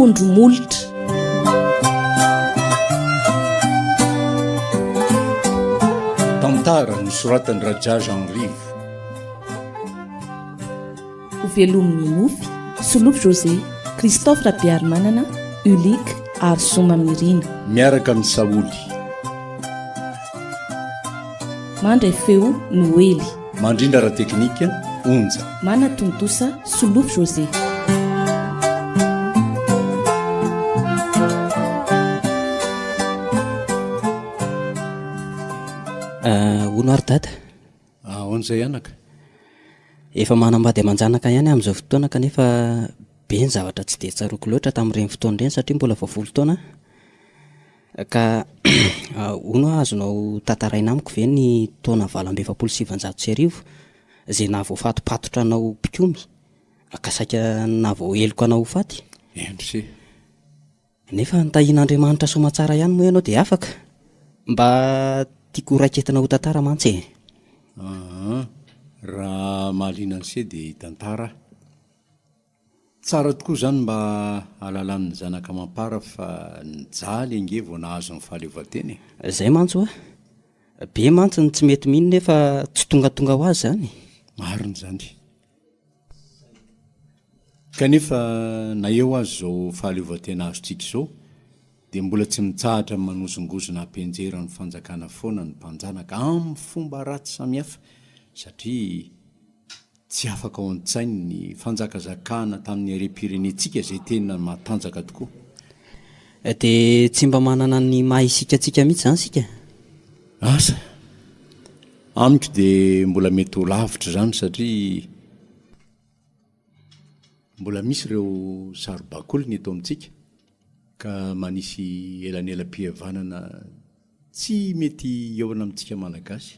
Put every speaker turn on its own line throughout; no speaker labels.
tondro molotra.
Tantara nosoratany Raja Jean Rive.
Ovelomin'ny nofy Solofy José, Christophe Rabiarimanana, Ulika ary Zoma Mirina.
Miaraka amin'ny Saoly.
Mandray feo Noely.
Mandrindra ra teknika Onja.
Manatontosa Solofy José.
Ono ary dada
Ahoan'izay anaka?
efa manambady aman-janaka ihany amin'izao fotoana kanefa be ny zavatra tsy dia tsaroako loatra tamin'ireny fotoana ireny satria mbola vaovolo taona ka ono azonao tantaraina amiko ve ny taona 1970 izay nahavoafatopatotra anao mpikomy ka saika nahavoaheloko anao ho faty
Endry
nefa nitahian'Andriamanitra somatsara ihany moa ianao dia afaka mba tiako raiketina ho tantara mantsy
raha mahaliana an'se dia tantara tsara tokoa zany mba alalan'ny zanaka mampara fa nijaly ange vao nahazo ny fahaleovan-teny.
Izay mantso be mantsy ny tsy mety mino nefa tsy tongatonga ho azy zany.
Marina zany. Kanefa na eo azy zao fahaleovan-tena azontsika izao dia mbola tsy mitsahatra manozongozona ampenjera ny fanjakana foana ny mpanjanaka amin'ny fomba ratsy samihafa satria tsy afaka ao an-tsainy ny fanjakazakana tamin'ny harem-pirenentsika izay tena matanjaka tokoa.
Dia tsy mba manana ny maha isikatsika mihitsy zany sika?
Asa amiko dia mbola mety ho lavitra zany satria mbola misy ireo saribakoly ny eto amintsika ka manisy elanelam-pihavanana tsy mety eoana amintsika malagasy.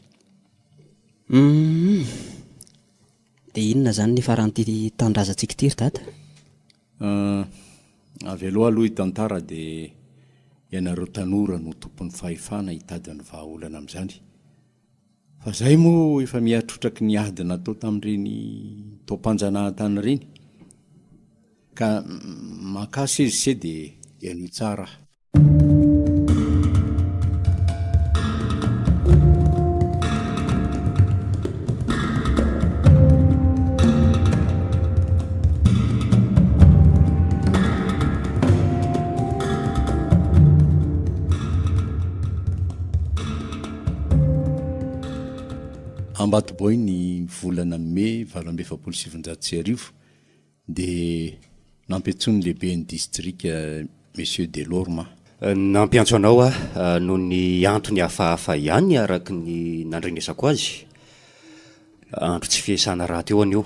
Dia inona zany ny faran'ity tandrazantsika ity ry dada?
Avy aloha aloha hitantara dia ianareo tanora no tompon'ny fahefana hitady ny vahaolana amin'izany. Fa izay moa efa mihatrotraky ny ady natao tamin'ireny taom-panjanahantany ireny ka makasy izy se dia ianio tsara. Ambatoboy ny volana Mai 1970 dia nampiantsony lehibe ny distrika Monsieur Delorme.
Nampiantso anao noho ny antony hafahafa ihany araka ny nandrenesako azy. Andro tsy fiasana raha teo anio.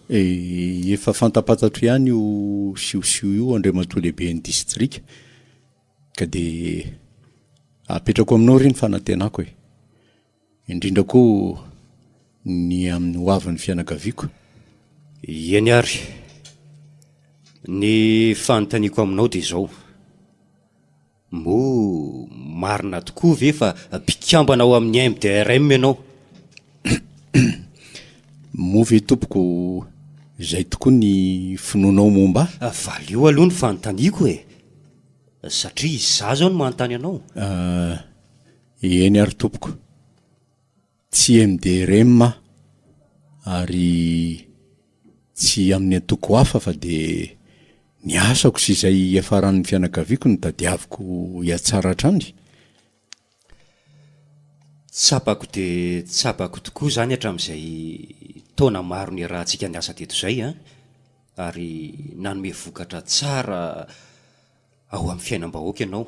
Efa fantapatatro ihany io siosio io andriamatoa lehibe ny distrika ka dia apetrako aminao ry ny fanantenako indrindra koa ny amin'ny hoavin'ny fianakaviako.
Eny ary ny fanontaniako aminao dia izao, moa marina tokoa ve fa mpikambana ao amin'ny MDRM ianao?
Moa ve tompoko izay tokoa ny finoanao momba?
Valio aloha ny fanontaniako satria izaho zao no manontany anao.
Eny ary tompoko, tsy MDRM ary tsy amin'ny antoko hafa fa dia ny asako sy izay afaran'ny fianakaviako no tadiaviko hiatsara hatrany.
Tsapako dia tsapako tokoa zany hatramin'izay taona maro ny rahantsika ny asa teto izay ary nanome vokatra tsara ao amin'ny fiainam-bahoaka ianao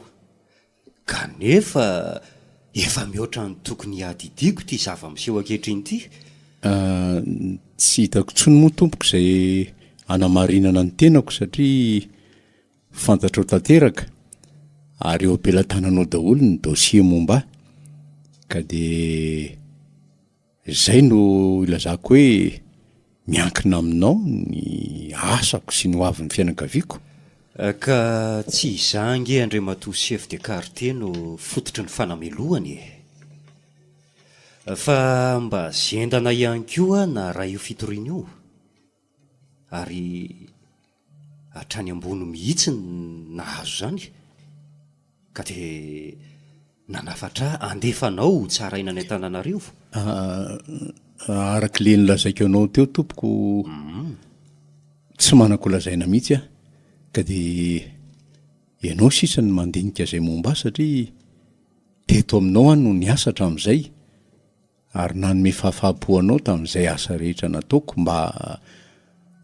kanefa efa mihoatra ny tokony hadidiako ty zava-miseho ankehitriny ity.
Tsy hitako tsony moa tompoko izay hanamarinana ny tenako satria fantatrao tanteraka ary eo ampelantananao daholo ny dossier momba ka dia izay no ilazako hoe miankina aminao ny asako sy ny hoavin'ny fianakaviako.
Ka tsy izange Andriamatoa chef de quartier no fototry ny fanamelohany fa mba zendana ihany koa na raha io fitoriana io ary hatrany ambony mihitsy nahazo zany ka dia nanafatra andefanao tsara ina ny Antananarivo.
Araka le nilazaiko anao teo tompoko, tsy manako lazaina mihitsy a, ka dia ianao sisa ny mandinika izay momba satria teto aminao no niasa hatramin'izay ary nanome fahafahampo anao tamin'izay asa rehetra nataoko mba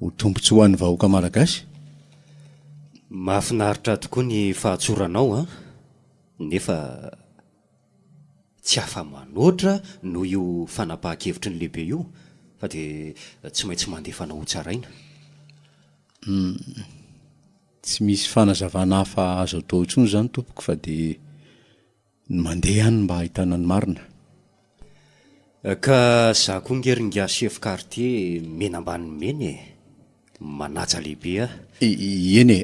ho tombontsoa ho an'ny vahoaka malagasy.
Mahafinaritra tokoa ny fahatsoranao nefa tsy afa-manoatra noho io fanapahan-kevitry ny lehibe io fa dia tsy maintsy mandefa anao ho tsaraina.
Tsy misy fanazavana hafa azo atao intsony izany tompoko fa dia ny mandeha ihany mba ahitana ny marina.
Ka za koa ngeringa chef quartier mena ambany meny manaja lehibe
Eny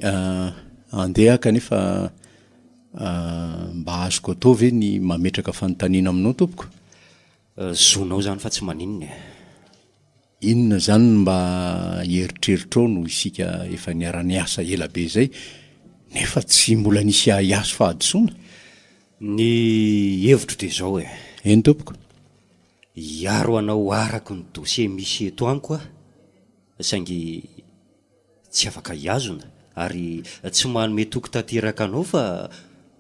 andeha kanefa mba azoko atao ve ny mametraka fanontaniana aminao tompoko?
Zonao zany fa tsy maninona.
Inona zany mba heritreritrao no isika efa niara-niasa ela be zay nefa tsy mbola nisy hiaso fahadisoana?
Ny hevitro dia zao
Eny tompoko?
Hiaro anao araka ny dossier misy eto aniko saingy tsy afaka hiazona ary tsy manome toky tanteraka anao fa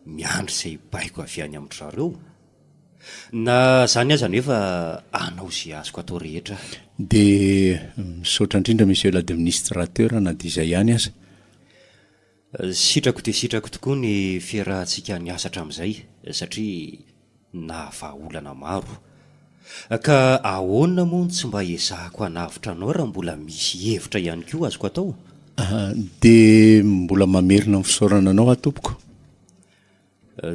miandry izay baiko avy any amin'ny zareo. Na zany aza nefa anao izay azoko atao rehetra.
Dia misaotra indrindra monsieur l'administrateur na dia izay ihany aza.
Sitrako dia sitrako tokoa ny fiarahantsika niasa hatramin'izay satria nahavaolana maro. Ka ahoana moa tsy mba ezahako hanavitra anao raha mbola misy hevitra ihany koa azoko atao?
Dia mbola mamerina ny fisaorana anao tompoko?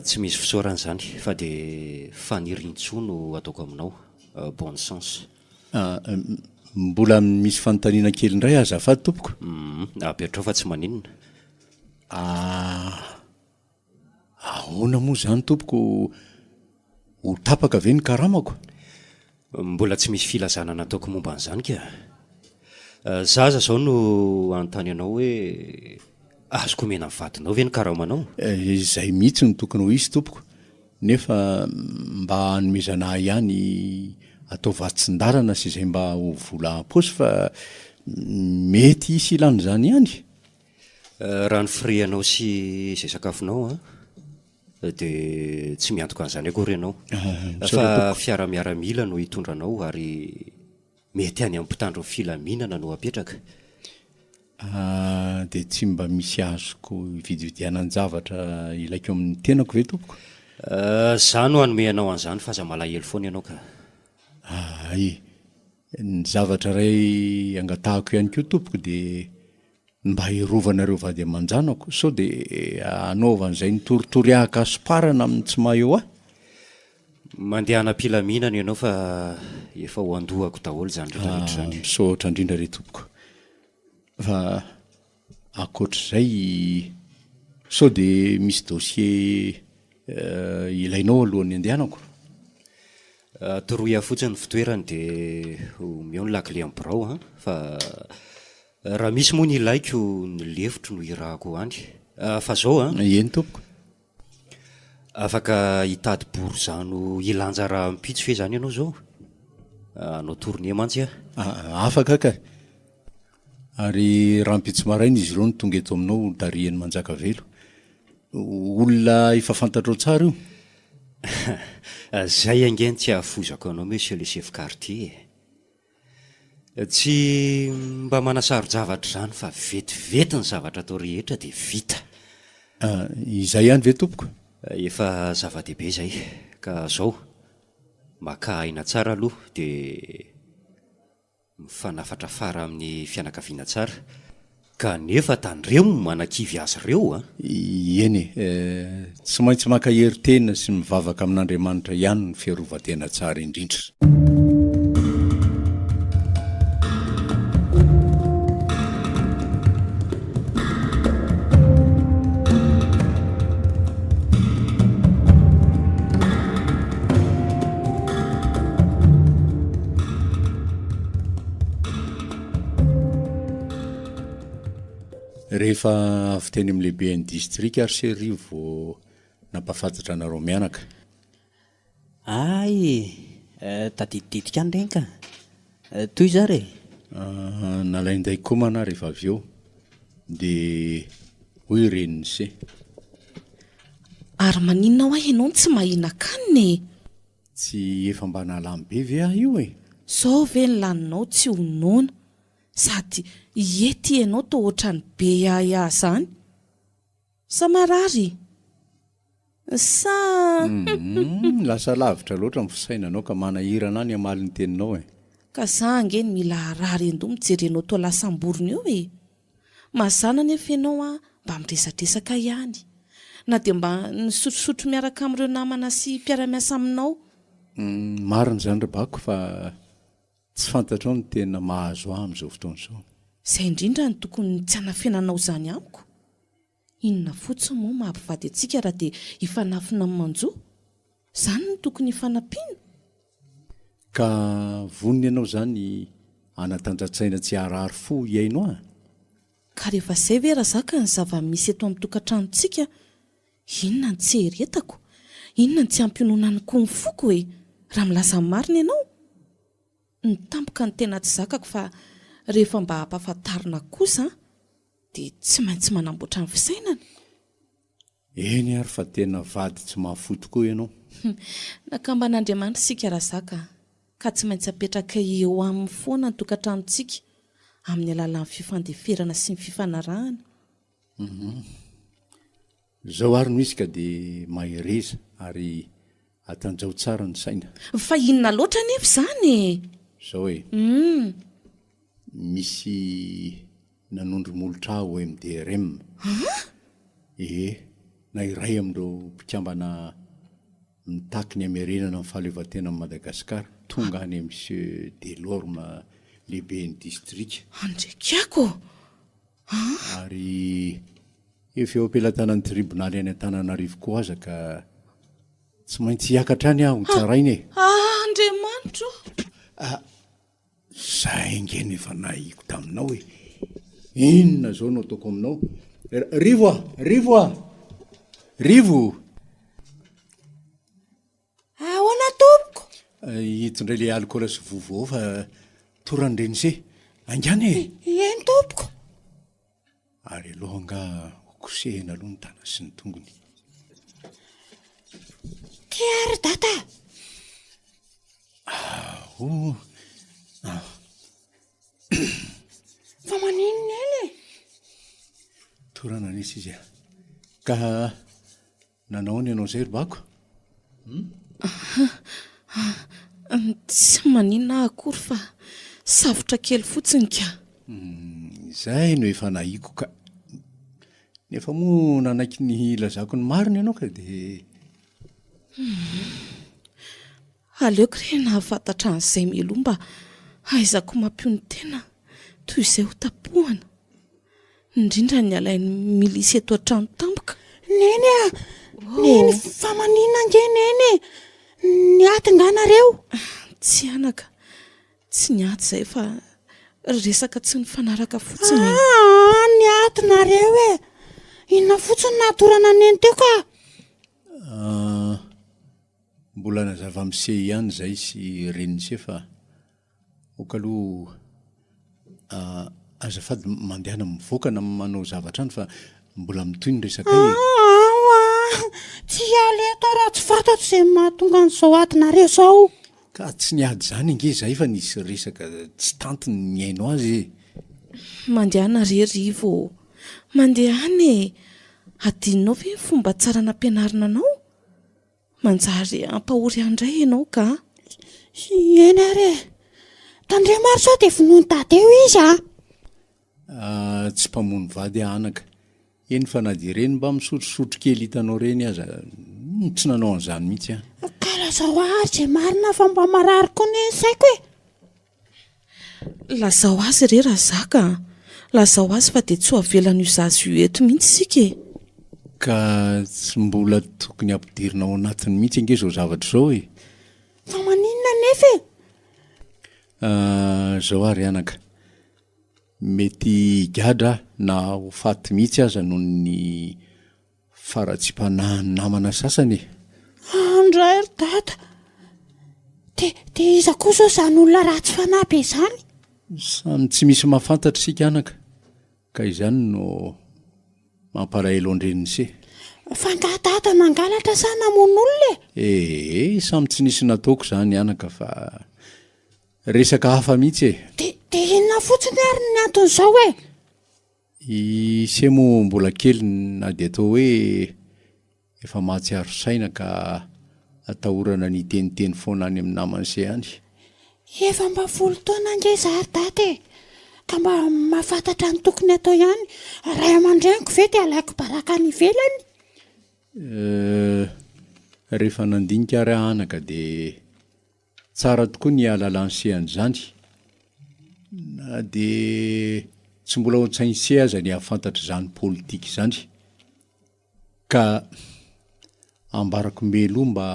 Tsy misy fisaorana izany fa dia fanirian-tsoa no ataoko aminao. Bon sens.
Mbola misy fanontaniana kely indray azafady tompoko?
Apetrao fa tsy maninona.
Ahoana moa izany tompoko, ho tapaka ve ny karamako?
Mbola tsy misy filazana nataoko momba an'izany ka. Zaza zao no anontany anao hoe azoko omena ny vadinao ve ny karamanao?
Izay mihitsy no tokony ho izy tompoko, nefa mba hanomezana ihany atao vatsin-darana sy izay mba ho vola am-paosy fa mety hisy ilan'izany ihany.
Raha ny fireanao sy izay sakafonao dia tsy miantoka an'izany akory ianao. Fa fiara-miaramila no hitondranao ary mety any amin'ny mpitandro filaminana no apetraka.
Dia tsy mba misy azoko hividividianany zavatra ilaiko amin'ny tenako ve tompoko?
Za no hanome anao an'izany fa aza malahelo foana ianao ka.
Ny zavatra ray angatahako ihany koa tompoko dia mba hirovanareo vady aman-janako sao dia anaovan'izay nitoritory ahakasomparana amin'ny tsy maheo
Mandeha anam-pilaminana ianao fa efa ho andohako daholo zany rehetrarehetra zany.
Misaotra indrindra re tompoko. Fa ankoatr'izay sao dia misy dossier ilainao alohan'ny andehanako?
Toroya fotsiny ny fitoerany dia omeo ny lakile amin'ny birao fa raha misy moa ny ilaiko ny lefitro no irahako any. Fa zao
Eny tompoko?
Afaka hitady borizano ilanja raha mpitso fe zany ianao zao. Anao tourné mantsy
Afaka ka. Ary raha mpitso maraina izy ireo no tonga eto aminao tarihany Manjakavelo. Olona efa fantatrao tsara io?
Zay angeny tsy ahafozako anao monsieur le chef quartier. Tsy mba manasaro-javatra zany fa vetivety ny zavatra atao rehetra dia vita.
Izay ihany ve tompoko?
Efa zava-dehibe izay ka zao maka aina tsara aloha dia mifanafatra fara amin'ny fianakaviana tsara ka nefa tandremo manan-kivy azy ireo
Eny tsy maintsy maka heritena sy mivavaka amin'Andriamanitra ihany ny fiarovan-tena tsara indrindra. rehefa avy teny amin'ny lehibe ny distrika ary serivo nampafantatra anareo mianaka.
Ay tadidididika any reny ka toy za re
nalainday komana rehefa avy eo dia hoy reniny se.
Ary maninona ho ahy ianao tsy mahina-kanina e?
Tsy efa mba nalamy be ve aho io e?
Sao ve ny laninao tsy honoana sady iety ianao to ohatrany be ahy zany? Sa marary? Sa
Lasa lavitra loatra ny fisainanao ka manahirana any amaly ny teninao e.
ka za angeny mila rary endo mijerenao to lasamborona eo e. Mazana nefa ianao a mba miresadresaka ihany na dia mba nisotrosotro miaraka amin'ireo namana sy mpiara-miasa aminao.
Marina zany rebako fa tsy fantatrao ny tena mahazo ahy amin'izao fotoana izao.
Izay indrindra ny tokony tsy hanafenanao zany amiko. Inona fotsiny moa mahampivady antsika raha dia hifanafina amin'ny manjoa? Zany no tokony hifanampiana.
Ka voniny ianao zany anatanjatsaina tsy harary fo iainao a?
Ka rehefa izay ve raha zaka ny zava-misy eto amin'ny tokantranontsika, inona ny tsy heretako? Inona ny tsy hampinoana ny koa ny foko e? Raha milaza marina ianao, ny tampoka ny tena tsy zakako fa rehefa mba hampafantarina kosa dia tsy maintsy manamboatra ny fisainana.
Eny ary fa tena vady tsy mahafoto koa ianao.
Nakamban'Andriamanitra sika raha zaka ka tsy maintsy apetraka eo amin'ny foana ny tokantranontsika amin'ny alalan'ny fifandeferana sy ny fifanarahana.
Zao ary no izy ka dia mahereza ary atanjao tsara ny saina.
Fa inona loatra nefa izany e?
Zao e, misy nanondro molotra aho MDRM. Na iray amin'ireo mpikambana mitaky ny hamerenana amin'ny fahaleovantena amin'ny Madagasikara tonga any Monsieur Delorme lehibe ny distrika.
Andrekako.
Ary efa eo ampelantanan'ny tribonaly any Antananarivo koa aza ka tsy maintsy hiakatra any aho tsarainy e.
Andriamanitra.
Zay ingeny efa nahiko taminao e. Inona zao no ataoko aminao? Rivo
Ahoana tompoko?
Hitondray le alcool sy vovo fa torandreny se angany e.
Eny tompoko.
Ary aloha nga kosehina aloha ny tana sy ny tongony.
Tiary data. Fa maninona eny e?
Torana nisy izy a. Ka nanao ny ianao zay rbako?
Tsy maninona akory fa savotra kely fotsiny ka.
Zay no efa nahiko ka nefa moa nanaiky ny lazako ny marina ianao ka dia
aleoko re nahafantatra an'izay melomba aizako mampio ny tena toy izay ho tapohana indrindra ny alain'ny milisy eto an-trano tampoka.
Neny neny fa maninona nge neny ny atinganareo?
Tsy anaka, tsy niaty izay fa resaka tsy nifanaraka fotsiny.
Ny atinareo e, inona fotsiny natorana neny teo ka?
Mbola nazava mise ihany zay sy reniny se fa okaloha azafady mandehana mivoaka na manao zavatra any fa mbola mitoy ny resaka e.
Tsy aleto raha tsy fantatro izay mahatonga an'izao atinareo zao.
Ka tsy niady zany inge zay fa nisy resaka tsy tantiny ny hainao azy e.
Mandehana Rivo, mandehana e. Adinonao ve fomba tsara nampianarina anao? Manjary ampahory andray ianao ka?
Eny ary tandremaro sao dia vonoany dady eo izy
Tsy mpamono vady anaka. Eny fa na dia reny mba misotrosotro kely hitanao reny aza tsy nanao an'izany mihitsy a.
Ka lazao ary zay marina fa mba marary koa ny saiko e.
Lazao azy re raha zaka. Lazao azy fa dia tsy ho avelana io zazy io eto mihitsy sika e.
Ka tsy mbola tokony ampidirina ao anatiny mihitsy ange zao zavatra zao e.
Fa maninona nefa e?
Zao ary anaka. mety gadra na ho faty mihitsy aza noho ny faratsipanahan'ny namana sasany.
Andray ry dada, de iza koa zao zany olona ratsy fanahy be zany?
Samy tsy misy mahafantatra sika anaka, ka izany no mampalahelo andreniny se.
Fa nga dada nangalatra sa namono olona e?
Samy tsy nisy nataoko zany anaka fa resaka hafa mihitsy e.
De inona fotsiny ary ny anton'izao e?
Ise moa mbola kely na dia atao hoe efa mahatsiaro saina ka atahorana ny teniteny foana any amin'ny namany se any.
Efa mba 10 taona ngeza ary dada e, ka mba mahafantatra ny tokony atao ihany. Ray aman-dreniko ve dia alaiko baraka any ivelany?
Rehefa nandinika ary anaka dia tsara tokoa ny alalansehany na dia tsy mbola ohatsainse aza ny hafantatra zany politika zany, ka ambarako meloa mba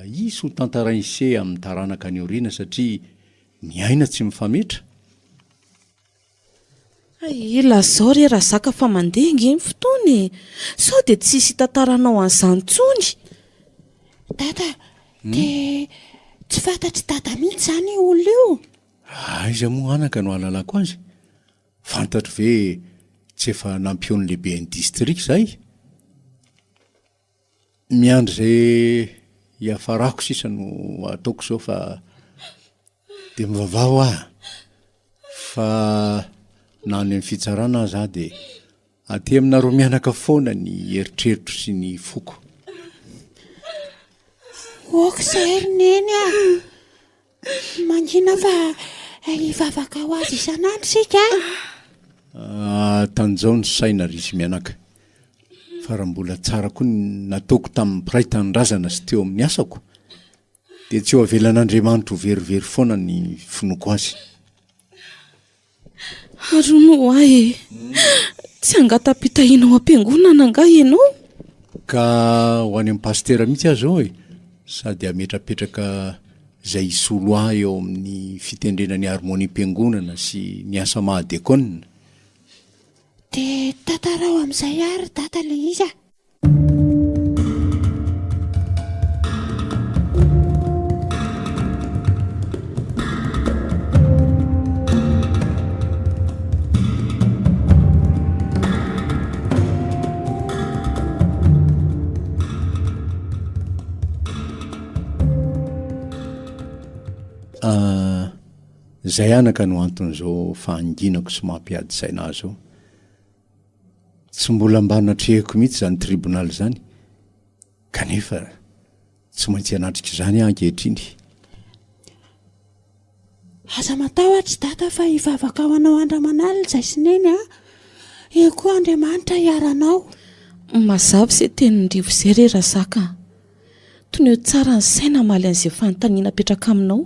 isy ho tantarainse amin'ny taranaka ny oriana satria ny aina tsy mifametra.
Lazao re raha zaka fa mandeha nge ny fotoana e, sao dia tsisy tantaranao an'izany tsony.
Dada, de tsy fantatry dada mihitsy zany io olona io?
Aiza moa anaka no alalako azy? Fantatro ve tsy efa nampiony lehibe ny distrikt zay? Miandry zay hiafarako sisa no ataoko zao fa dia mivavao aho. Fa na any amin'ny fitsarana aza dia aty aminareo mianaka foana ny eritreritro sy ny foko.
Okizay neny a, mangina fa hivavaka ho azy isan'andro sika.
Tanjao ny saina ry izy mianaka, fa raha mbola tsara koa ny nataoko tamin'ny piray tanindrazana sy teo amin'ny asako dia tsy ho avelan'Andriamanitra ho verivery foana ny finoko azy.
Rono ahy tsy angatapitahinao am-piangonana nga ianao?
Ka ho any amin'ny pastera mihitsy aho zao e, sady ametrapetraka izay isolo ahy eo amin'ny fitendrenany harmonie-mpiangonana sy ny asa mahadekona.
De tantarao amin'izay ary dada le izy a.
Zay anaka no anton'izao fahanginako sy mampiady saina azy zao. Tsy mbola mba natrehako mihitsy zany tribunal zany, kanefa tsy maintsy hanatrika izany aho ankehitriny.
Aza matahotra dada fa hivavaka ho anao andra-manalina izay sineny a, eo koa Andriamanitra hiaranao.
Mazava se tenin-drivo izay re raha zaka, toy ny hoe tsara ny saina maly an'izay fanontaniana petraka aminao.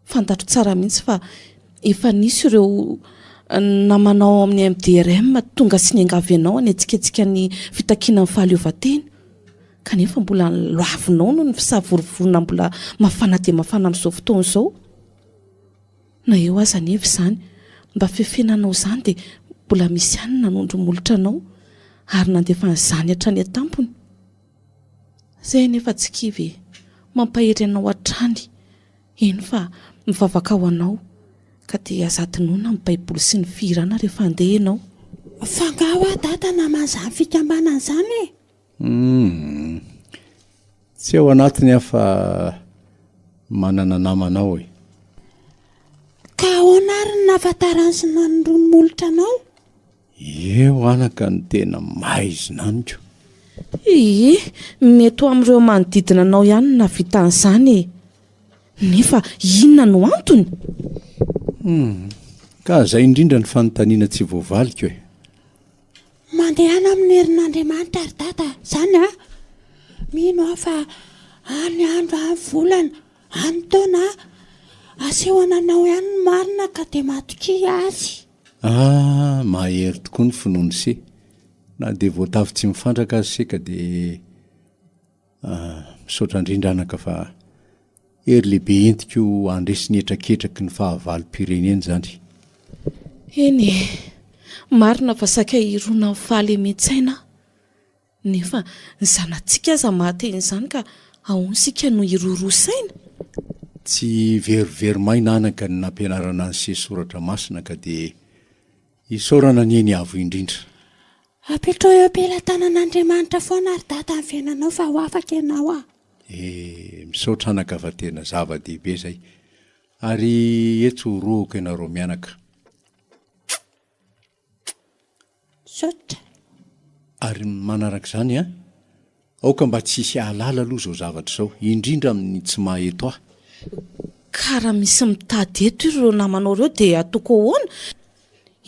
Fantatro tsara mihitsy fa efa nisy ireo namanao amin'ny MDRM tonga sy niangavy anao any antsiketsika ny fitakiana ny fahaleovantena, kanefa mbola loavinao no ny fisavorovorona mbola mafana dia mafana amin'izao fotoana izao. Na eo aza nefa izany, mba fefenanao izany dia mbola misy ihany nanondromolotra anao ary nandefa n'izany hatrany an-tampony. Izay nefa tsy kivy mampahery anao hatrany, eny fa mivavaka ho anao ka dia azatinoana amin'ny baiboly sy ny firana rehefa handeha ianao.
Fangaho a dada naman'izany fikambanana izany e.
Tsy ao anatiny aho fa manana namanao e.
Ka ahoana ary ny nahafantarany sy nanondromolotra anao?
Eo anaka ny tena mahaizonaniko.
Mety ho amin'ireo manodidina anao ihany na vitan'izany e. Nefa inona no antony?
Ka zay indrindra ny fanontaniana tsy voavaliko e.
Mandehana amin'ny herin'Andriamanitra ary dada zany a, mino aho fa any andro any volana any taona asehona anao ihany ny marina ka dia matoky azy.
Mahery tokoa ny finoany se, na dia voatavy tsy mifandraka azy se ka dia misaotra indrindra anaka fa ery lehibe entiko andresy ny etraketraky ny fahavalo-pirenena zany.
eny marina fa saka irona faly metsaina nefa ny zanantsika aza mahaten'izany ka ahonsika no irorosaina.
Tsy verivery mainanaka ny nampianarana ny sesoratra masina ka dia isaorana ny eny avo indrindra.
Apitro eo am-pelatanan'Andriamanitra foana ary data ny fiainanao fa ho afaka ianao a.
Misaotra anaka fa tena zava-dehibe zay. Ary etso roaka ianareo mianaka.
Saotra.
Ary manaraka izany a, aoka mba tsy hisy ahalala aloha zao zavatra zao, indrindra amin'ny tsy maheto ahy.
Ka raha misy mitady eto ireo namanao ireo dia ataoko ahoana,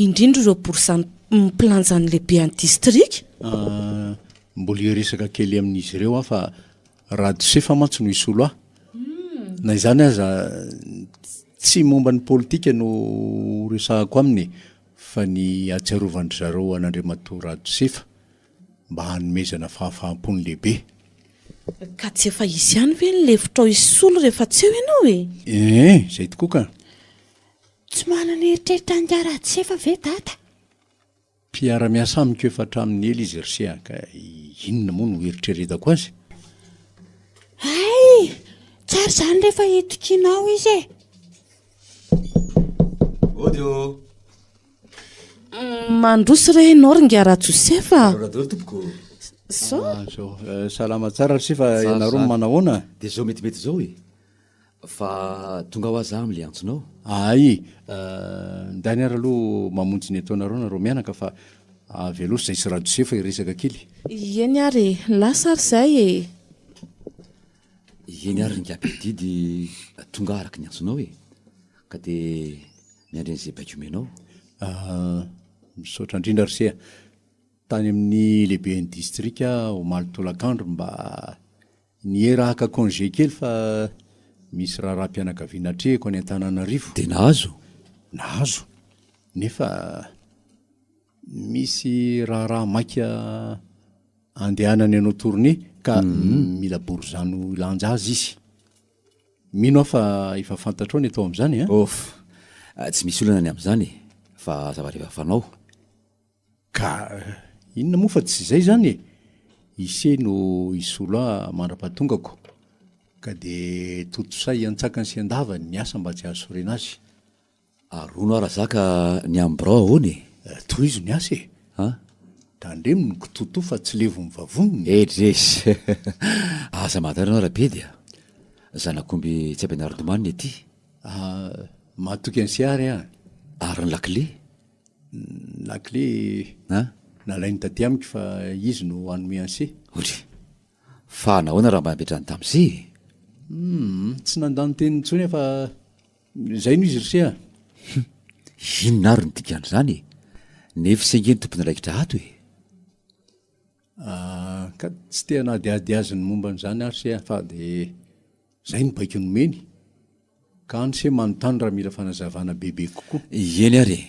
indrindra ireo borizany mpilanjany lehibe any distrika.
Mbola iresaka kely amin'izy ireo aho fa Radosefa mantsy no isolo ahy. Na izany aza tsy momba ny politika no resahako aminy fa ny atsiarovandry zareo an'Andriamatoa Radosefa mba hanomezana fahafaham-pony lehibe.
Ka tsy efa izy ihany ve ny lefitra ao isolo rehefa tsy eo ianao
zay tokoa ka.
Tsy manana eritreritra ny Radosefa ve data?
Mpiara-miasa amiko efa hatramin'ny ela izy Risia ka inona moa no eritreretako azy?
Ay, tsara izany rehefa hitokinao izy e.
Odio.
Mandroso re ianao ringa Radosefa.
Radolo tompoko.
Salama tsara Radosefa, ianareo manahoana?
Dia zao metimety zao e. Fa tonga ho aza amin'le antsonao.
Ay, ndany ary aloha mamonjy ny ataonareo nareo mianaka fa veloso zay sy Radosefa iresaka kely.
Eny ary lasa ary zay e.
Eny ary ringapididy tonga araka ny antsonao e. Ka dia miandren'izay baikomenao.
Misaotra indrindra Risia. Tany amin'ny lehiben'ny distrika Omaly Tolakandro mba nierahaka congé kely fa misy raharam-pianakaviana atrehako any Antananarivo.
Dia nahazo?
Nahazo. Nefa misy raha maika andehanany anao tournée ka mila borizano ilanja azy izy. Mino aho fa efa fantatrao ny atao amin'izany
tsy misy olana ny amin'izany fa zavatra efa fanao.
Ka inona moa fa tsy izay zany e. Ise no isolo mandra-patongako ka dia totosay antsakany sy andavany ny asa mba tsy ahasorena azy.
Arono ara zaka ny ambrao ahoany e.
Toy izy ny asa e. Tandremo ny kitoto fa tsy levo mivavoniny.
Edresy. Asa mantarana rabe dia. Zanakomby tsy ampianarodimany ety.
Mahatoky an'sy ary
Ary ny lakle?
Lakle nalainy taty amiko fa izy no hanome anse.
Ory. Fa nahoana raha mba ametrany tamin'izay?
Tsy nandany teny intsony fa zay no izy Risia.
Inona ary ny dikan'izany e? Nefa sengeny tompony raikitra ato e.
Ka tsy te hanadiady azy ny momba n'izany ary Risia fa dia zay ny baiko nomeny. Ka anse manontany raha mila fanazavana bebe kokoa.
Eny ary.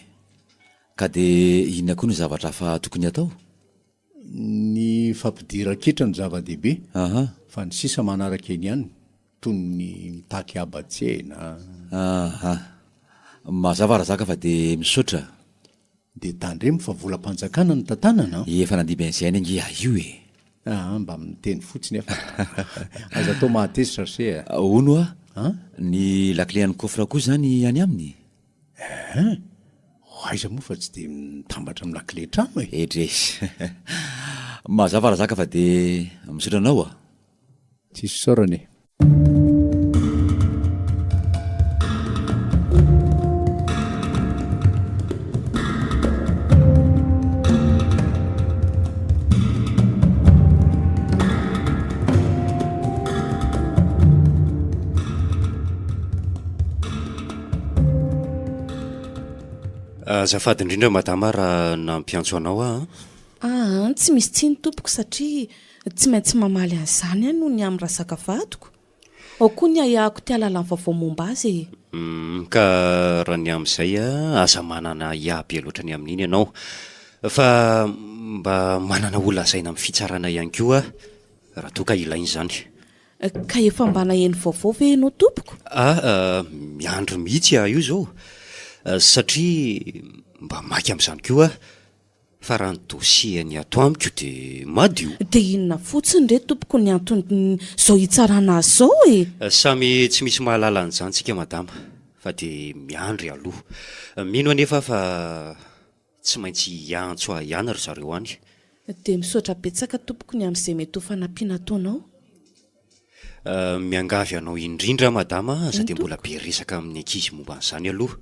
Ka dia inona koa ny zavatra hafa tokony atao?
Ny fampidira ketra ny zava-dehibe fa ny sisa manaraka eny ihany toy ny mitaky abatsena.
Mazava razaka fa dia misaotra.
Dia tandremo fa volam-panjakana ny tantanana.
Efa nandiby an'izay any ange io e.
Mba miteny fotsiny efa. Aza atao mahatezitra Risia.
Ono ny lakle any kofra koa zany any aminy.
Aiza moa fa tsy dia mitambatra amin'ny lakle trano e.
Edresy. Mazava razaka fa dia misaotra anao a.
Tsisy saorany e.
Azafady indrindra madama raha nampiantso anao
tsy misy tsiny tompoko satria tsy maintsy mamaly an'izany any no ny amin'ny rasaka vadiko. Ao koa ny ahako tia lalany vaovao momba azy e.
Ka raha ny amin'izay aza manana iabe loatra ny amin'iny ianao fa mba manana olona zaina amin'ny fitsarana ihany koa raha toa ka ilainy izany.
Ka efa mba naheno vaovao ve ianao tompoko?
Miandro mihitsy io zao satria mba maky amin'izany koa fa raha ny dosieny ato amiko dia madio.
dia inona fotsiny re tompoko ny antony izao hitsarana azy zao e?
Samy tsy misy mahalala an'izany tsika madama fa dia miandry aloha. Mino anefa fa tsy maintsy hiantso ihany ry zareo any.
dia misaotra betsaka tompoko ny amin'izay mety ho fanampiana ataonao.
Miangavy anao indrindra madama aza dia mbola be resaka amin'ny ankizy momba an'izany aloha.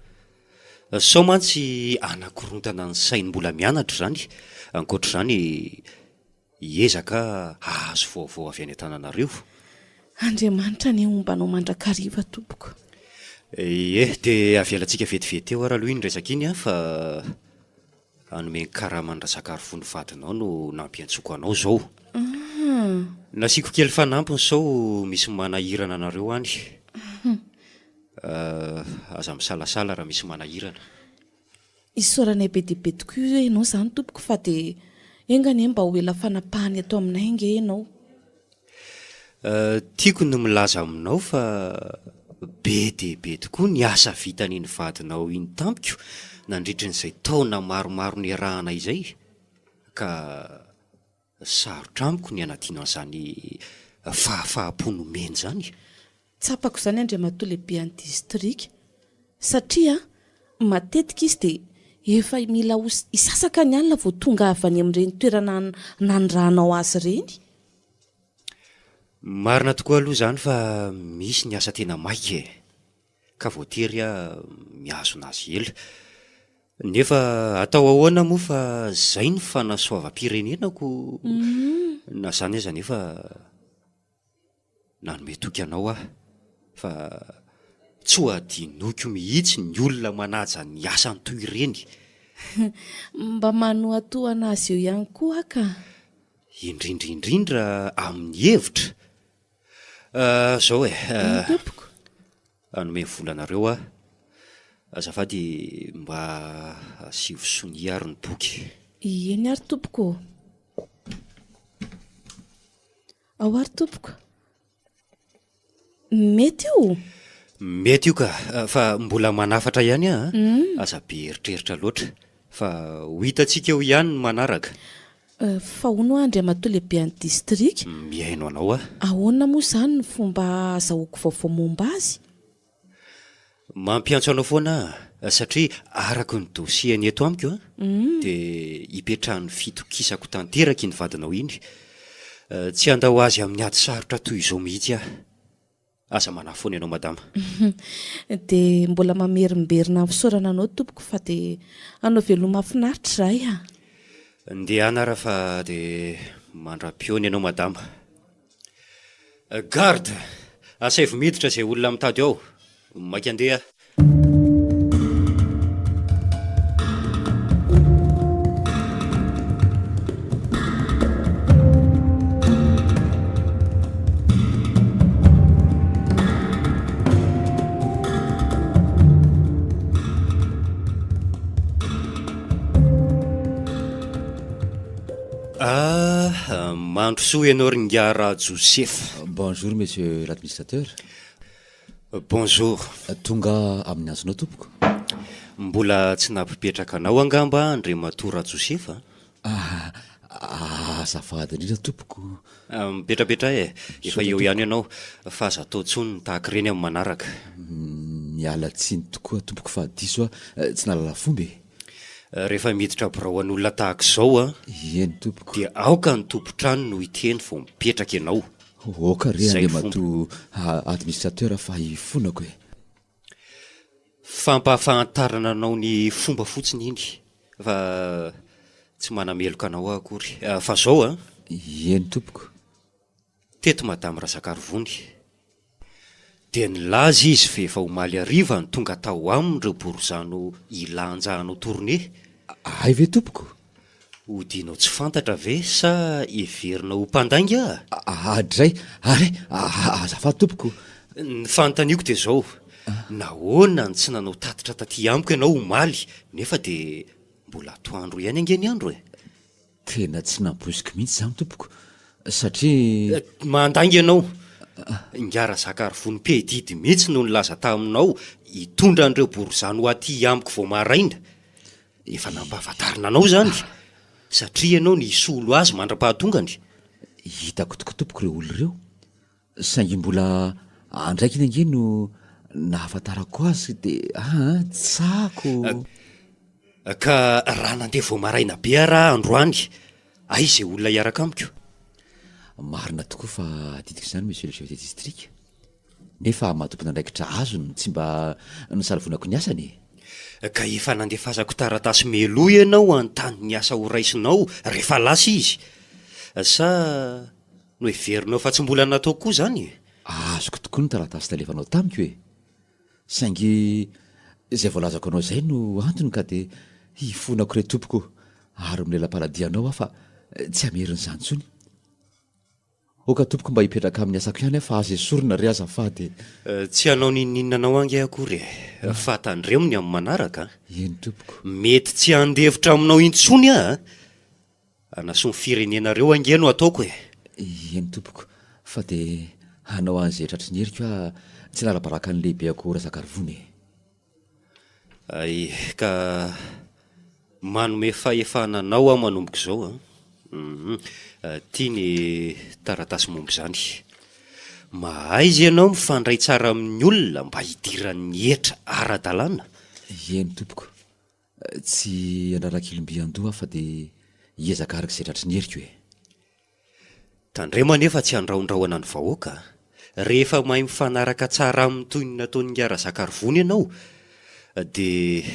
Sao mantsy anakorontana ny sainy mbola mianatra izany. Ankoatr'izany hiezaka ahazo vaovao avy any an-tananareo.
Andriamanitra ny ombanao mandrakariva tompoko.
Dia avelantsika vetivety eo ara aloha iny resaka iny fa hanome karamandrasaka arifony vadinao no nampiantsoko anao zao. Nasiako kely fanampiny sao misy manahirana anareo any. Aza misalasala raha misy manahirana.
Isaoranay be dia be tokoa ianao izany tompoko fa dia engany mba ho ela fanapahany atao aminay nge ianao.
Tiako ny milaza aminao fa be dia be tokoa ny asa vitany ny vadinao iny tampiko nandritran'izay taona maromaro ny arahana izay ka sarotra amiko ny anadina an'izany fahafaha-po nomeny izany.
Tsapako izany Andriamatoa lehibe any distrika satria matetika izy dia efa mila hisasaka ny alina vao tonga avy any amin'ireny toerana nandrahanao azy ireny.
Marina tokoa aloha izany fa misy ny asa tena maika ka voatery miazona azy ela. Nefa atao ahoana moa fa izay ny fanasoavam-pirenenako na izany aza nefa nanome toky anao fa tsy ho adinoko mihitsy ny olona manaja ny asany toy ireny.
Mba manoatoana azy eo ihany koa ka.
Indrindraindrindra amin'ny hevitra. Zao hanome volanareo azafady mba asivo sonia ary ny boky.
Eny ary tompoko. Ao ary tompoko. Mety io?
Mety io ka fa mbola manafatra ihany aza be eritreritra loatra fa ho hitantsika eo ihany ny manaraka.
Fa hono Andriamatoa lehibe any distrika.
Miaino anao
ahoana moa izany ny fomba azahoako vaovao momba azy?
Mampiantso anao foana satria araka ny dosieny eto amiko dia hipetrahan'ny fitokisako tanteraka iny vadinao iny. Tsy handao azy amin'ny ady sarotra toy izao mihitsy aza manafoana ianao madama.
Dia mbola mamerimberina fisaorana anao tompoko fa dia anao veloma mahafinaritra izay
Ndehana raha fa dia mandra-piony ianao madama. Garde, asaivo miditra izay olona mitady ao. Maika andeha. Mandro soa ianao Ringara Joseph.
Bonjour monsieur l'administrateur.
Bonjour.
Tonga amin'ny azonao tompoko.
Mbola tsy nampipetraka anao angamba Andriamatoa Joseph
Azafady indrindra tompoko.
Mipetrapetra efa eo ihany ianao fa aza atao tsony tahaka ireny amin'ny manaraka.
Miala tsiny tokoa tompoko fa diso tsy nalala fomba
Rehefa miditra birao an'olona tahaka izao
eny tompoko
dia aoka ny tompotrano no hiteny vao mipetraka ianao.
Oka re Andriamatoa administrateur fa hifonako
Fampahafantarana anao ny fomba fotsiny iny fa tsy manameloka anao akory fa zao
eny tompoko.
Teto madama Razakarovony dia nilaza izy fa efa omaly ariva ny tonga tao aminy ireo borizano ilanjahanao tourné.
Ay ve tompoko?
Hodinao tsy fantatra ve sa heverina ho mpandainga?
Adray ary azafady tompoko.
Ny fanontaniako dia zao, nahoana ny tsy nanao tatitra taty amiko ianao omaly nefa dia mbola atoandro ihany angeny andro
Tena tsy nabosiko mihitsy izany tompoko satria
mandainga ianao. Ngara zakary vonim-piedidy mihitsy no nilaza taminao hitondra an'ireo borizany ho aty amiko vao maraina. Efa nampahafantarina anao zany, satria ianao ny solo azy mandra-pahatongany.
Hitako tokotompoko ireo olo ireo, saingy mbola andraiky iny ange no nahafantarako azy dia tsako.
Ka raha nandeha vao maraina be raha androany, aiza olona hiaraka amiko?
Marina tokoa fa ditika izany monsieur le chef de district, nefa mahatompona andraikitra azony tsy mba nisalavonako ny asany.
Ka efa nandefazako taratasy meloa ianao antany ny asa ho raisinao rehefa lasa izy, sa no heverinao fa tsy mbola natao koa zany?
Azoko tokoa ny taratasy talefanao tamiko hoe, saingy izay voalazako anao izay no antony ka dia hifonako re tompoko ary milela-paladianao aho fa tsy hamerin'izany tsony. Oka tompoko mba hipetraka amin'ny asako ihany fa aza esorina re azafady.
Tsy hanao nininanao ange akory fatandremony amin'ny manaraka.
Eny tompoko.
Mety tsy handevitra aminao intsony anaso ny firenenareo ange no ataoko
Eny tompoko, fa dia hanao an'izay tratry ny heriko tsy narabaraka ny lehibe ako Razakarivony.
Ay, ka manome fahefananao manomboka izao tia ny taratasy momba izany. Mahaizy ianao mifandray tsara amin'ny olona mba hidiran'ny hetra ara-dalàna.
Eny tompoko, tsy andrarak'ilombian-doha fa dia hiezaka araka izay tratry ny heriko
Tandrema nefa tsy handraondrahoana ny vahoaka. Rehefa mahay mifanaraka tsara amin'ny toy ny nataon'ny Ngara Zakarivony ianao, dia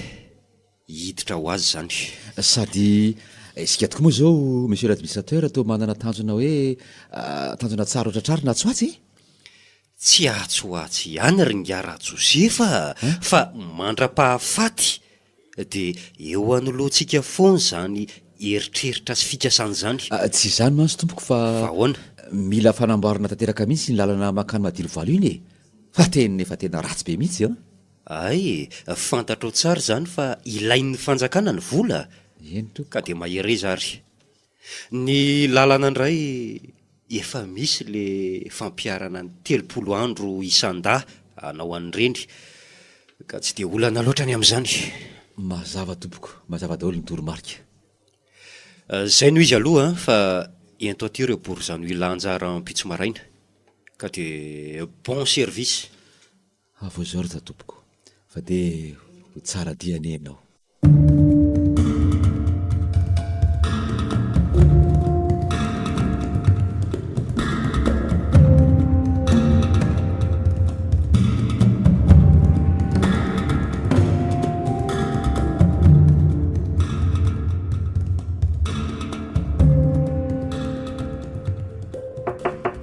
hiditra ho azy zany.
Sady isika tokoa moa zao monsieur l'administrateur atao manana tanjona hoe tanjona tsara ohatratrary na tsoatsy.
Tsy atsoatsy ihany ry Ngara Josefa fa mandra-pahafaty, dia eo anoloantsika foana zany eritreritra sy fikasana zany.
Tsy izany manso tompoko fa
Ahoana?
mila fanamboarana tanteraka mihitsy ny lalana makany madilo valo iny fa tena efa tena ratsy be mihitsy
Ay, fantatro tsara zany fa ilain'ny fanjakana ny vola.
Eny tompoko.
Ka dia mahery zary. Ny lalana indray efa misy le fampiarana ny 30 andro isan-da anao an'ireny, ka tsy dia olana loatra ny amin'izany.
Mazava tompoko, mazava daholo ny toromarika.
Zay no izy aloha fa ento aty ireo borizano ilan-jara ampitso maraina, ka dia bon service.
Avoazao ry tompoko, fa dia ho tsara diany ianao.